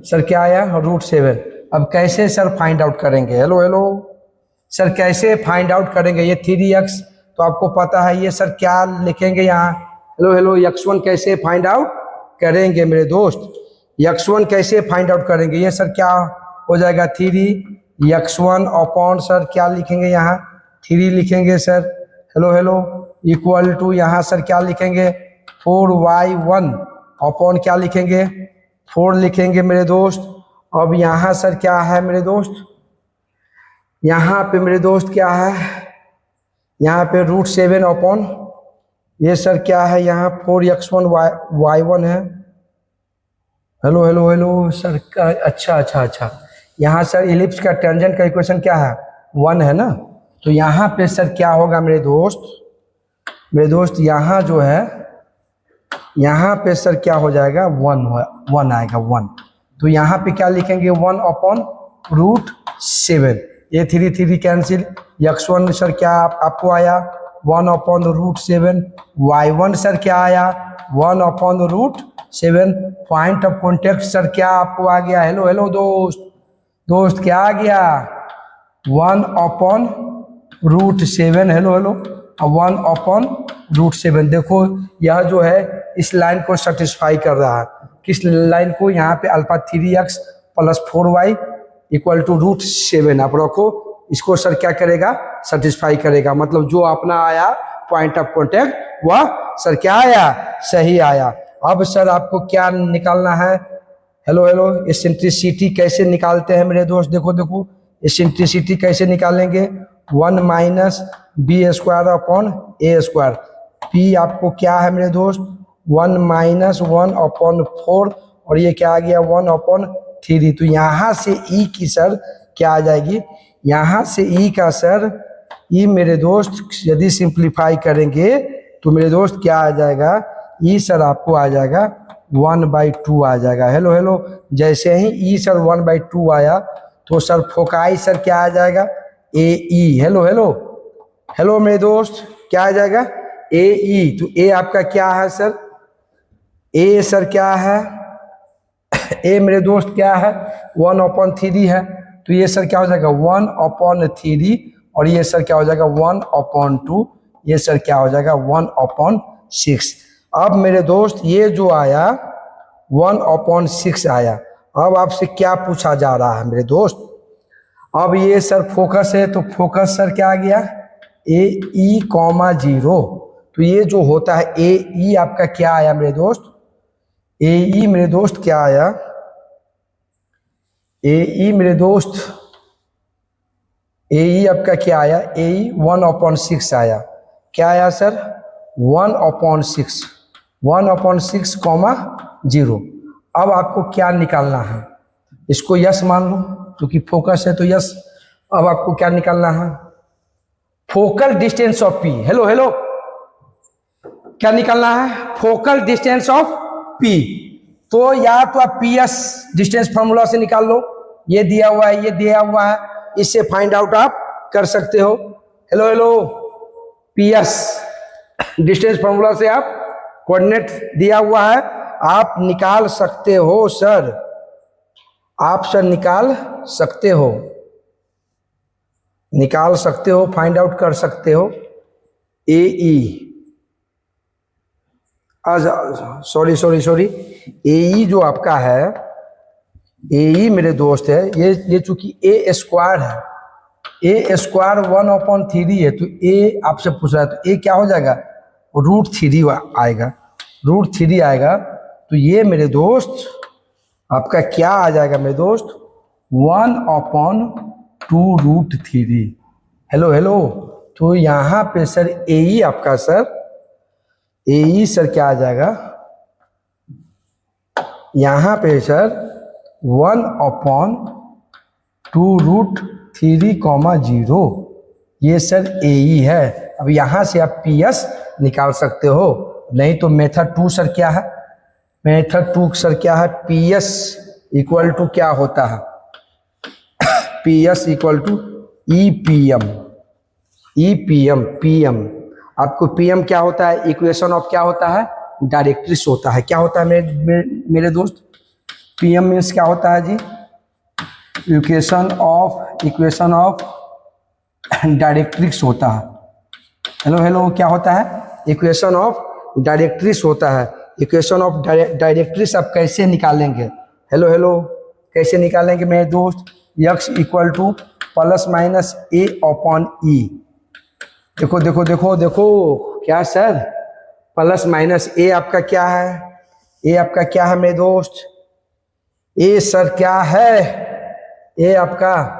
सर क्या आया √7। अब कैसे सर फाइंड आउट करेंगे, हेलो हेलो सर कैसे फाइंड आउट करेंगे, ये 3x तो आपको पता है, ये सर क्या लिखेंगे यहाँ, हेलो हेलो x1 कैसे फाइंड आउट करेंगे मेरे दोस्त, x1 कैसे फाइंड आउट करेंगे, ये सर क्या हो जाएगा 3x1 अपॉन सर क्या लिखेंगे यहाँ 3 लिखेंगे sir, hello hello equal to यहाँ सर क्या लिखेंगे 4y1 अपॉन क्या लिखेंगे 4 लिखेंगे मेरे दोस्त। अब यहाँ सर क्या है मेरे दोस्त, यहाँ पे मेरे दोस्त क्या है, यहाँ पे √7 अपॉन ये सर क्या है यहाँ 4x1 y1 है, हेलो हेलो हेलो सर का अच्छा यहाँ सर इलिप्स का टेंजेंट का इक्वेशन क्या है 1 है ना, तो यहाँ पे सर क्या होगा मेरे दोस्त यहाँ जो है यहाँ पे सर क्या हो जाएगा 1 आएगा 1, तो यहाँ पे क्या लिखेंगे 1 अपॉन √7, ये 3 कैंसिल, x1 सर क्या आपको आया 1 अपॉन √7, y1 सर क्या आया 1 upon √7, point of contact sir क्या आपको आ गया, हेलो हेलो दोस्त क्या आ गया 1 अपॉन √7, हेलो हेलो 1 अपॉन √7। देखो यह जो है इस लाइन को सेटिस्फाई कर रहा है, किस लाइन को, यहाँ पे alpha 3x plus 4y equal to √7 आप रखो, इसको सर क्या करेगा सेटिस्फाई करेगा, मतलब जो अपना आया पॉइंट ऑफ कॉन्टेक्ट वह सर क्या आया सही आया। अब सर आपको क्या निकालना है, हेलो हेलो एसेंट्रिसिटी कैसे निकालते हैं मेरे दोस्त, देखो एसेंट्रिसिटी कैसे निकालेंगे 1 minus b² upon a², p आपको क्या है मेरे दोस्त 1 माइनस 1 अपॉन 4 और ये क्या आ गया 1 अपॉन 3, तो यहाँ से e की सर क्या आ जाएगी, यहाँ से e का सर e मेरे दोस्त यदि सिंप्लीफाई करेंगे तो मेरे दोस्त क्या आ जाएगा e सर आपको आ जाएगा 1/2 आ जाएगा, हेलो हेलो जैसे ही e सर 1/2 आया तो सर फोकाई सर क्या आ जाएगा AE, हेलो हेलो हेलो मेरे दोस्त क्या आ जाएगा AE, तो A आपका क्या है सर A सर क्या है A मेरे दोस्त क्या है 1/3 है, तो ये सर क्या हो जाएगा 1/3 और ये सर क्या हो जाएगा 1/2, ये सर क्या हो जाएगा 1/6। अब मेरे दोस्त ये जो आया 1/6 आया, अब आपसे क्या पूछा जा रहा है मेरे दोस्त, अब ये सर फोकस है तो फोकस सर क्या आ गया AE, 0, तो ये जो होता है AE आपका क्या आया मेरे दोस्त AE मेरे दोस्त क्या आया AE मेरे दोस्त AE आपका क्या आया AE 1/6 आया, क्या आया सर 1/6 0। अब आपको क्या निकालना है, इसको यस मान लो क्योंकि फोकस है तो यस। अब आपको क्या निकालना है focal distance of P, hello hello क्या निकालना है फोकल डिस्टेंस ऑफ P, तो या तो आप PS डिस्टेंस फार्मूला से निकाल लो, ये दिया हुआ है ये दिया हुआ है, इससे फाइंड आउट आप कर सकते हो, hello hello PS distance formula से आप कोऑर्डिनेट दिया हुआ है आप निकाल सकते हो सर, आप सर निकाल सकते हो फाइंड आउट कर सकते हो AE, सॉरी AE जो आपका है AE मेरे दोस्त है ये चूंकि A² है A² 1/3 है, तो A आपसे पूछ रहा है तो A क्या हो जाएगा √3 आएगा, √3 आएगा, तो ये मेरे दोस्त आपका क्या आ जाएगा मेरे दोस्त 1/2√3, हेलो हेलो, तो यहाँ पे सर AE आपका सर AE सर क्या आ जाएगा यहाँ पे सर 1/2√3 3,0 ये सर ए ही है। अब यहाँ से आप पी एस निकाल सकते हो, नहीं तो मेथड 2 सर क्या है, मेथड 2 सर क्या है, पी एस इक्वल टू क्या होता है, P S equal to E P M, E P M, P M आपको पी एम क्या होता है, इक्वेशन ऑफ क्या होता है, डायरेक्ट्रिक्स होता है। क्या होता है मेरे दोस्त, पी एम मीन्स क्या होता है जी, इक्वेशन ऑफ डायरेक्ट्रिक्स होता है। हेलो क्या होता है, इक्वेशन ऑफ डायरेक्ट्रिक्स होता है। इक्वेशन ऑफ डायरेक्ट्रिक्स आप कैसे निकालेंगे, हेलो कैसे निकालेंगे मेरे दोस्त, x equal to plus minus A upon E. देखो क्या सर, प्लस माइनस ए आपका क्या है, ए आपका क्या है मेरे दोस्त, ए सर क्या है, ए आपका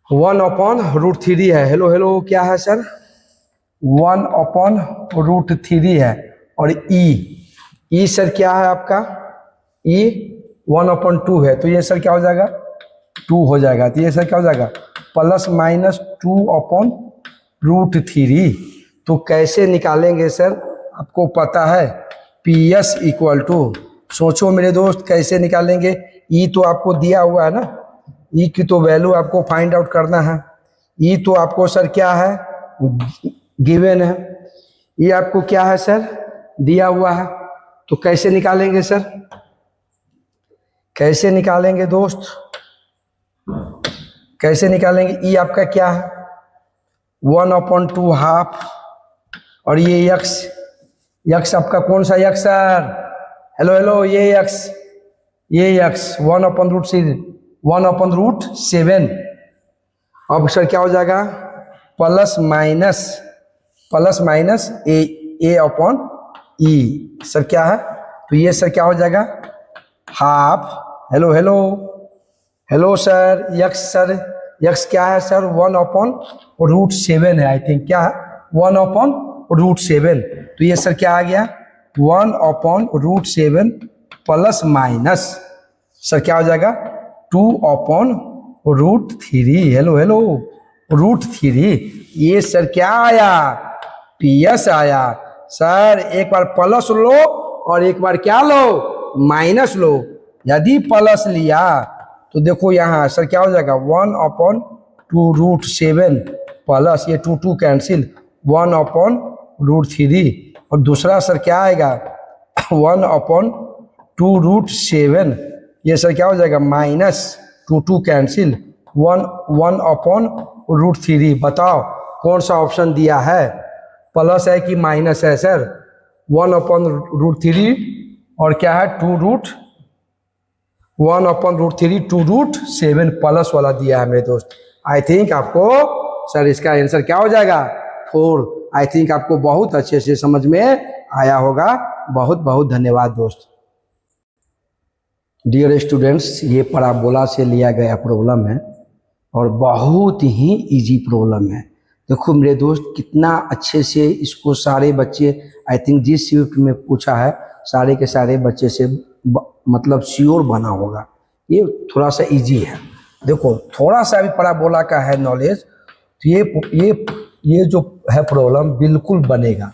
1/√3 है। हेलो क्या है सर, 1/√3 है। और ई सर क्या है आपका, ई 1/2 है, तो ये सर क्या हो जाएगा, 2 हो जाएगा। तो ये सर क्या हो जाएगा, प्लस माइनस 2/√3। तो कैसे निकालेंगे सर, आपको पता है, पी एस इक्वल टू, सोचो मेरे दोस्त कैसे निकालेंगे, ई तो आपको दिया हुआ है ना, ई की तो वैल्यू आपको फाइंड आउट करना है। ई तो आपको सर क्या है, गिवन है, ये आपको क्या है सर, दिया हुआ है। तो कैसे निकालेंगे सर, कैसे निकालेंगे दोस्त, कैसे निकालेंगे, ई आपका क्या है 1/2 हाफ, और ये यक्स आपका कौन सा यक्स सर, हेलो ये यक्स 1/√7। अब सर क्या हो जाएगा, plus minus A upon E, sir क्या है, तो ये सर क्या हो जाएगा हाफ, हेलो सर, यक्स क्या है सर 1/√7 है, आई थिंक क्या है 1/√7। तो ये सर क्या आ गया 1/√7 प्लस माइनस सर क्या हो जाएगा 2/√3। हेलो √3, ये सर क्या आया, पी एस आया। सर एक बार प्लस लो और एक बार क्या लो, माइनस लो। यदि प्लस लिया तो देखो यहाँ सर क्या हो जाएगा 1/2√7 प्लस ये 2 कैंसिल 1/√3, और दूसरा सर क्या आएगा 1/2√7, ये सर क्या हो जाएगा माइनस 2 कैंसिल 1/√3। बताओ कौन सा ऑप्शन दिया है, प्लस है कि माइनस है सर, 1/√3 और क्या है 1/√7 प्लस वाला दिया है मेरे दोस्त। आई थिंक आपको सर इसका आंसर क्या हो जाएगा 4। आई थिंक आपको बहुत अच्छे से समझ में आया होगा। बहुत बहुत धन्यवाद दोस्त। डियर स्टूडेंट्स, ये पैराबोला से लिया गया प्रॉब्लम है और बहुत ही इजी प्रॉब्लम है। देखो मेरे दोस्त कितना अच्छे से इसको सारे बच्चे, आई थिंक जिस शिफ्ट में पूछा है सारे के सारे बच्चे से मतलब श्योर बना होगा। ये थोड़ा सा इजी है। देखो थोड़ा सा भी पैराबोला का है नॉलेज तो ये जो है प्रॉब्लम बिल्कुल बनेगा।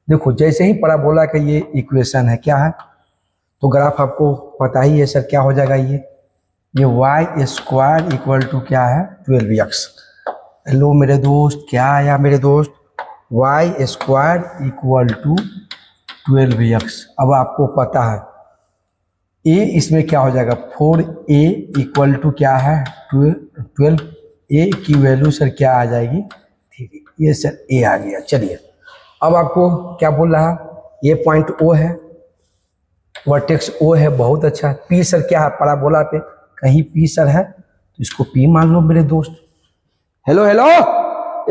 देखो जैसे ही पैराबोला का ये इक्वेशन है क्या है, तो ग्राफ आपको पता ही है सर क्या हो जाएगा, ये y² इक्वल टू क्या है 12x। हेलो मेरे दोस्त, क्या आया मेरे दोस्त, y² इक्वल टू 12x। अब आपको पता है a इसमें क्या हो जाएगा 4a इक्वल टू क्या है 12, a की वैल्यू सर क्या आ जाएगी 3। ये सर a आ गया। चलिए अब आपको क्या बोल रहा, ये पॉइंट O है, वर्टेक्स O है, बहुत अच्छा। P सर क्या है पैराबोला पे, कहीं P सर है तो इसको P मान लो मेरे दोस्त। हेलो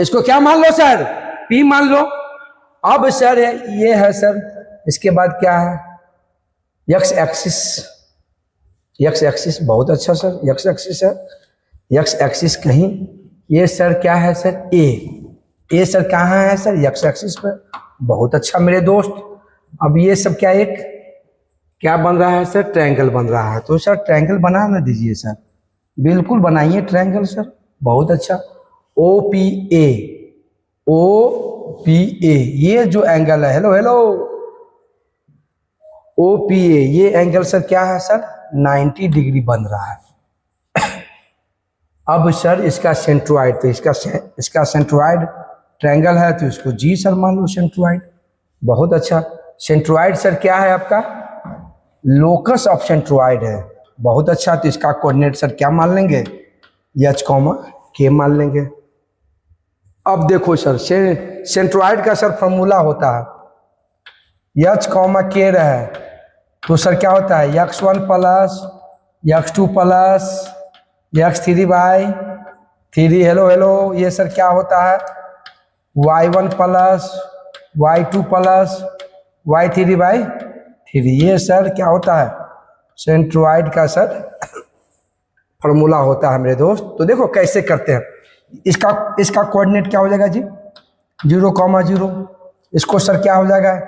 इसको क्या मान लो सर, P मान लो। अब सर ये है सर, इसके बाद क्या है x एक्सिस, बहुत अच्छा सर x एक्सिस है, x एक्सिस कहीं, ये सर क्या है सर a सर कहाँ है सर x एक्सिस पर, बहुत अच्छा मेरे दोस्त। अब ये सब क्या एक क्या बन रहा है सर, ट्रायंगल बन रहा है। तो सर ट्रायंगल बना ना दीजिए सर, बिल्कुल बनाइए ट्रायंगल सर, बहुत अच्छा। ओ P A, O P A ये जो एंगल है, hello hello, O P A ये एंगल सर क्या है सर, 90 डिग्री बन रहा है। अब सर इसका सेंट्रोइड, तो इसका सेंट्रोइड ट्रायंगल है तो इसको जी सर मान लो सेंट्रोइड, बहुत अच्छा। सेंट्रोइड सर क्या है आपका, लोकस ऑफ सेंट्रोइड है, बहुत अच्छा। तो इसका कोऑर्डिनेट सर क्या मान लेंगे, एच कॉमा के मान लेंगे। अब देखो सर सेंट्रोइड का सर फॉर्मूला होता है एच कॉमा के रहे तो सर क्या होता है x1 plus x2 plus x3 by 3, hello hello, ये सर क्या होता है y1 plus y2 plus y3 by 3, ये सर क्या होता है सेंट्रोइड का सर फॉर्मूला होता है मेरे दोस्त। तो देखो कैसे करते हैं, इसका कोऑर्डिनेट क्या हो जाएगा जी 0,0, इसको सर क्या हो जाएगा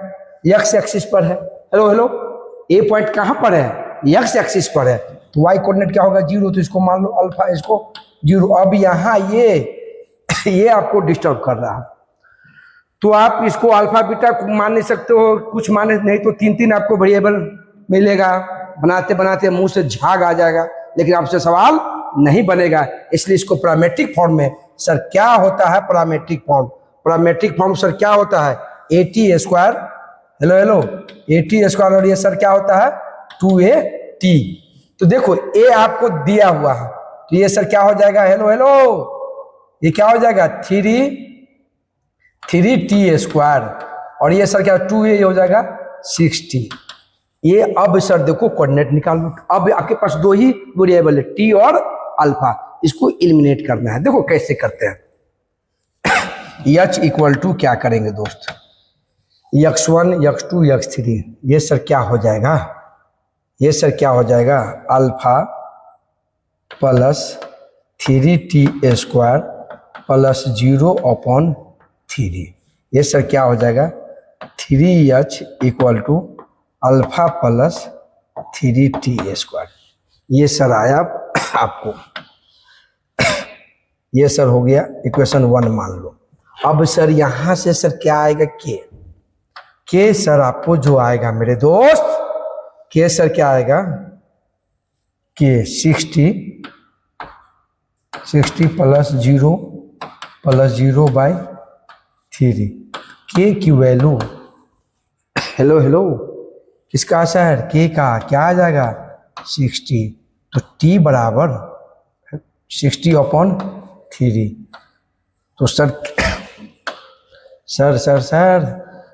x एक्सिस पर है, हेलो हेलो, ए पॉइंट कहाँ पर है x एक्सिस पर है, तो y कोऑर्डिनेट क्या होगा 0, तो इसको मान लो अल्फा, इसको 0। अब यहाँ ये आपको डिस्टर्ब कर रहा है तो आप इसको अल्फा बीटा मान नहीं सकते हो, कुछ माने नहीं तो 3 आपको वेरिएबल मिलेगा, बनाते बनाते मुंह से झाग आ जाएगा, लेकिन आपसे सवाल नहीं बनेगा। इसलिए इसको पैरामीट्रिक फॉर्म में सर क्या होता है, पैरामीट्रिक फॉर्म सर क्या होता है AT square, hello hello, AT square, और ये सर क्या होता है 2AT। तो देखो ए आपको दिया हुआ है तो ये सर क्या हो जाएगा, हेलो हेलो, ये क्या हो जाएगा 3T स्क्वायर, और ये सर क्या 2A हो जाएगा 60। ये अब सर देखो कोऑर्डिनेट निकाल लो, अब आपके पास 2 ही वेरिएबल है टी और अल्फा, इसको एलिमिनेट करना है। देखो कैसे करते हैं, H इक्वल टू क्या करेंगे दोस्त, x1 x2 x3, ये सर क्या हो जाएगा, ये सर क्या हो जाएगा alpha plus 3T square plus 0/3, ये सर क्या हो जाएगा 3H equal to alpha plus 3T square, ये सर आया आपको, ये सर हो गया इक्वेशन 1 मान लो। अब सर यहां से सर क्या आएगा के सर आपको जो आएगा मेरे दोस्त, के सर क्या आएगा के 60 प्लस 0/3, के की वैल्यू, हेलो हेलो, किसका सर के का क्या आ जाएगा 60, तो टी बराबर 60/3। तो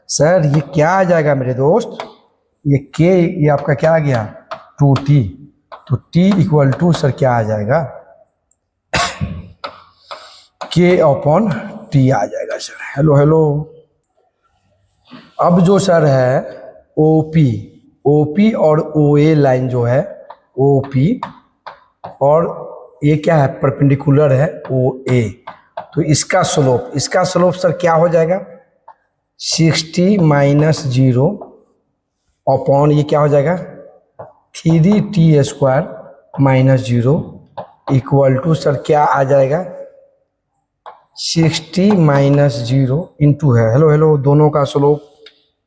सर ये क्या आ जाएगा मेरे दोस्त, ये आपका क्या आ गया 2T, तो T इक्वल टू सर क्या आ जाएगा K/T आ जाएगा सर, हेलो हेलो। अब जो सर है OP और OA लाइन जो है OP और ये क्या है परपेंडिकुलर है OA, तो इसका स्लोप सर क्या हो जाएगा 60 माइनस 0 अपॉन ये क्या हो जाएगा 3T square minus 0 equal to sir क्या आ जाएगा 60 माइनस 0 इंटू है, हेलो हेलो, दोनों का स्लोप,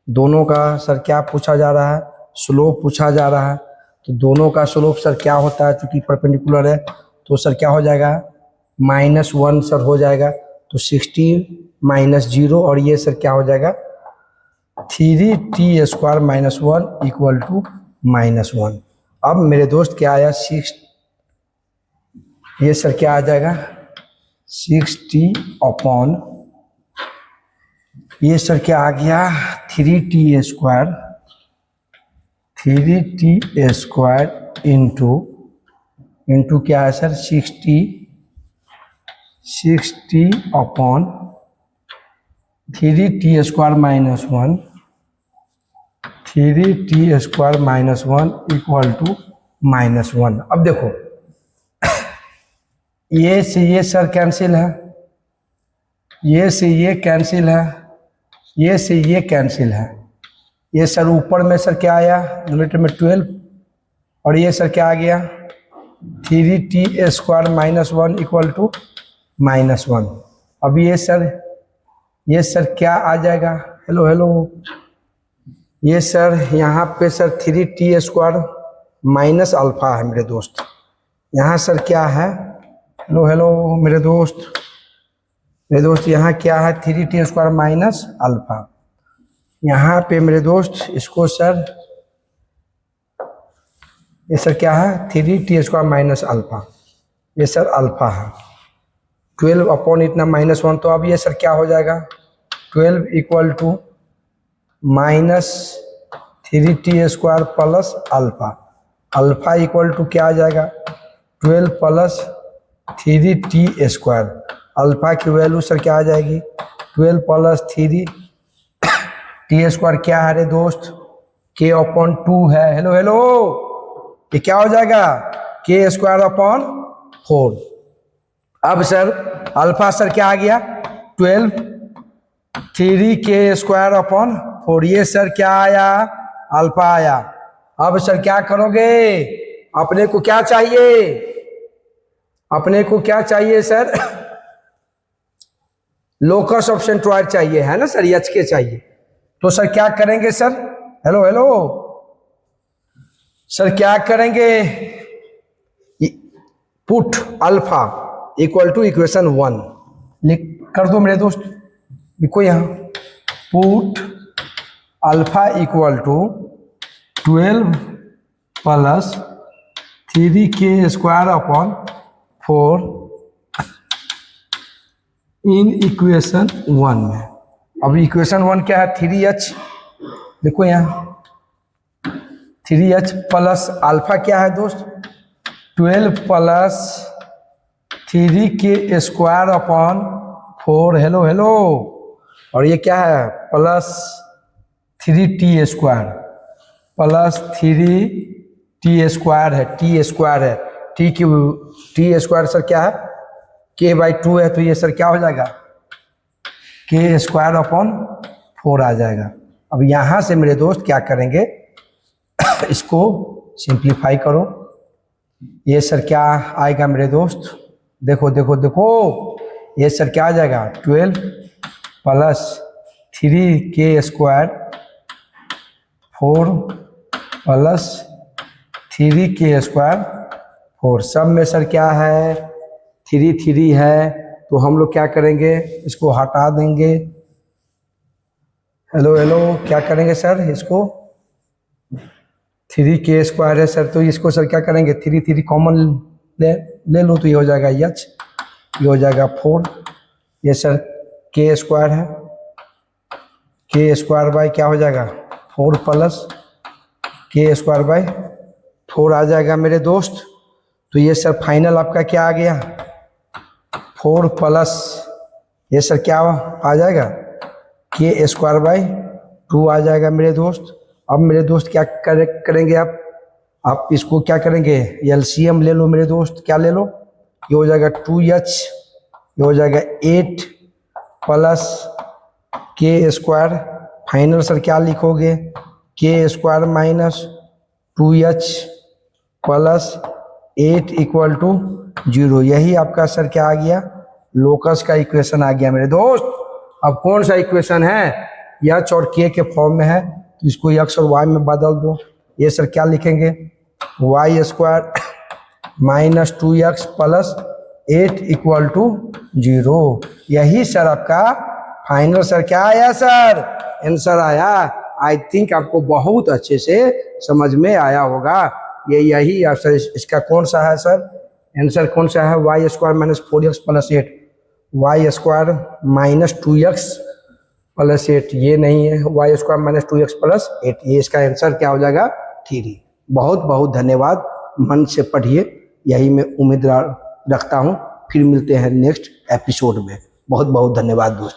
दोनों का सर क्या पूछा जा रहा है स्लोप पूछा जा रहा है, तो दोनों का स्लोप सर क्या होता है चूंकि परपेंडिकुलर है तो सर क्या हो जाएगा -1 सर हो जाएगा, तो 60 माइनस 0 और ये सर क्या हो जाएगा 3T square minus 1 equal to -1। अब मेरे दोस्त क्या आया 6, ये सर क्या आ जाएगा 60 अपॉन ये सर क्या आ गया 3T स्क्वायर इंटू क्या है sir 60 upon 3T square minus 1 equal to -1। अब देखो ये से ये सर कैंसिल है, ये से ये कैंसिल है, ये से ये कैंसिल है, ये सर ऊपर में सर क्या आया न्यूमरेटर में 12 और ये सर क्या आ गया 3t² माइनस 1 इक्वल टू -1। अब ये सर क्या आ जाएगा? हेलो हेलो, ये सर यहाँ पे सर 3t² माइनस अल्फा है मेरे दोस्त। यहाँ सर क्या है? हेलो हेलो मेरे दोस्त यहाँ क्या है? 3t² minus alpha. यहाँ पे मेरे दोस्त इसको सर, ये सर क्या है? 3t² minus alpha. ये सर अल्फा है। 12 अपॉन इतना -1, तो अब ये सर क्या हो जाएगा? 12 equal to minus 3t² plus alpha. Alpha equal to क्या आ जाएगा? 12 प्लस 3t²। अल्फा की वैल्यू सर क्या आ जाएगी? 12 प्लस 3t² क्या है रे दोस्त? k अपॉन 2 है। हेलो हेलो, ये क्या हो जाएगा? k² upon 4। अब सर अल्फा सर क्या आ गया? 12 3k² अपॉन 4। ये सर क्या आया? अल्फा आया। अब सर क्या करोगे? अपने को क्या चाहिए? अपने को क्या चाहिए सर? लोकस ऑफ सेंट्रॉइड चाहिए, है ना सर? एच के चाहिए। तो सर क्या करेंगे सर? हेलो हेलो सर क्या करेंगे? Put alpha equal to equation 1 लिख कर दो मेरे दोस्त। लिखो यहाँ, put alpha equal to 12 plus 3k² upon 4 in equation 1 में। अब इक्वेशन 1 क्या है? 3h। देखो यहाँ 3h प्लस अल्फा क्या है दोस्त? 12 plus 3k² upon 4। Hello hello, और ये क्या है? प्लस 3t² प्लस 3t² है। t² है, t² सर क्या है? k/2 है। तो ये सर क्या हो जाएगा? k² अपॉन 4 आ जाएगा। अब यहाँ से मेरे दोस्त क्या करेंगे? इसको सिंप्लीफाई करो। ये सर क्या आएगा मेरे दोस्त? देखो देखो देखो, ये सर क्या आ जाएगा? 12 प्लस 3k² 4 प्लस 3k² 4। सब में सर क्या है? 3 है। तो हम लोग क्या करेंगे? इसको हटा देंगे। हेलो हेलो, क्या करेंगे सर? इसको 3k² है सर, तो इसको सर क्या करेंगे? 3 कॉमन ले लो, तो ये हो जाएगा h, ये हो जाएगा 4। ये सर k² है, k² बाई क्या हो जाएगा? 4 प्लस k² बाई 4 आ जाएगा मेरे दोस्त। तो ये सर फाइनल आपका क्या आ गया? 4 प्लस ये सर क्या आ जाएगा? k² बाई 2 आ जाएगा मेरे दोस्त। अब मेरे दोस्त क्या करेंगे आप इसको क्या करेंगे? एलसीएम ले लो मेरे दोस्त। क्या ले लो? ये हो जाएगा 2h, ये हो जाएगा 8 प्लस k²। फाइनल सर क्या लिखोगे? k² minus 2h plus 8 equal to 0। यही आपका सर क्या आ गया? लोकस का इक्वेशन आ गया मेरे दोस्त। अब कौन सा इक्वेशन है? h और k के फॉर्म में है, तो इसको x और y में बदल दो। ये सर क्या लिखेंगे? y² minus 2x plus 8 equal to 0। यही सर आपका फाइनल सर क्या आया सर? आंसर आया। आई थिंक आपको बहुत अच्छे से समझ में आया होगा। यही सर इसका कौन सा है सर? आंसर कौन सा है? y² minus 4x plus 8, y² minus 2x plus 8। ये नहीं है, y² माइनस 2x प्लस 8। ये इसका आंसर क्या हो जाएगा? 3। बहुत बहुत धन्यवाद। मन से पढ़िए, यही मैं उम्मीद रखता हूँ। फिर मिलते हैं नेक्स्ट एपिसोड में। बहुत बहुत धन्यवाद दोस्त।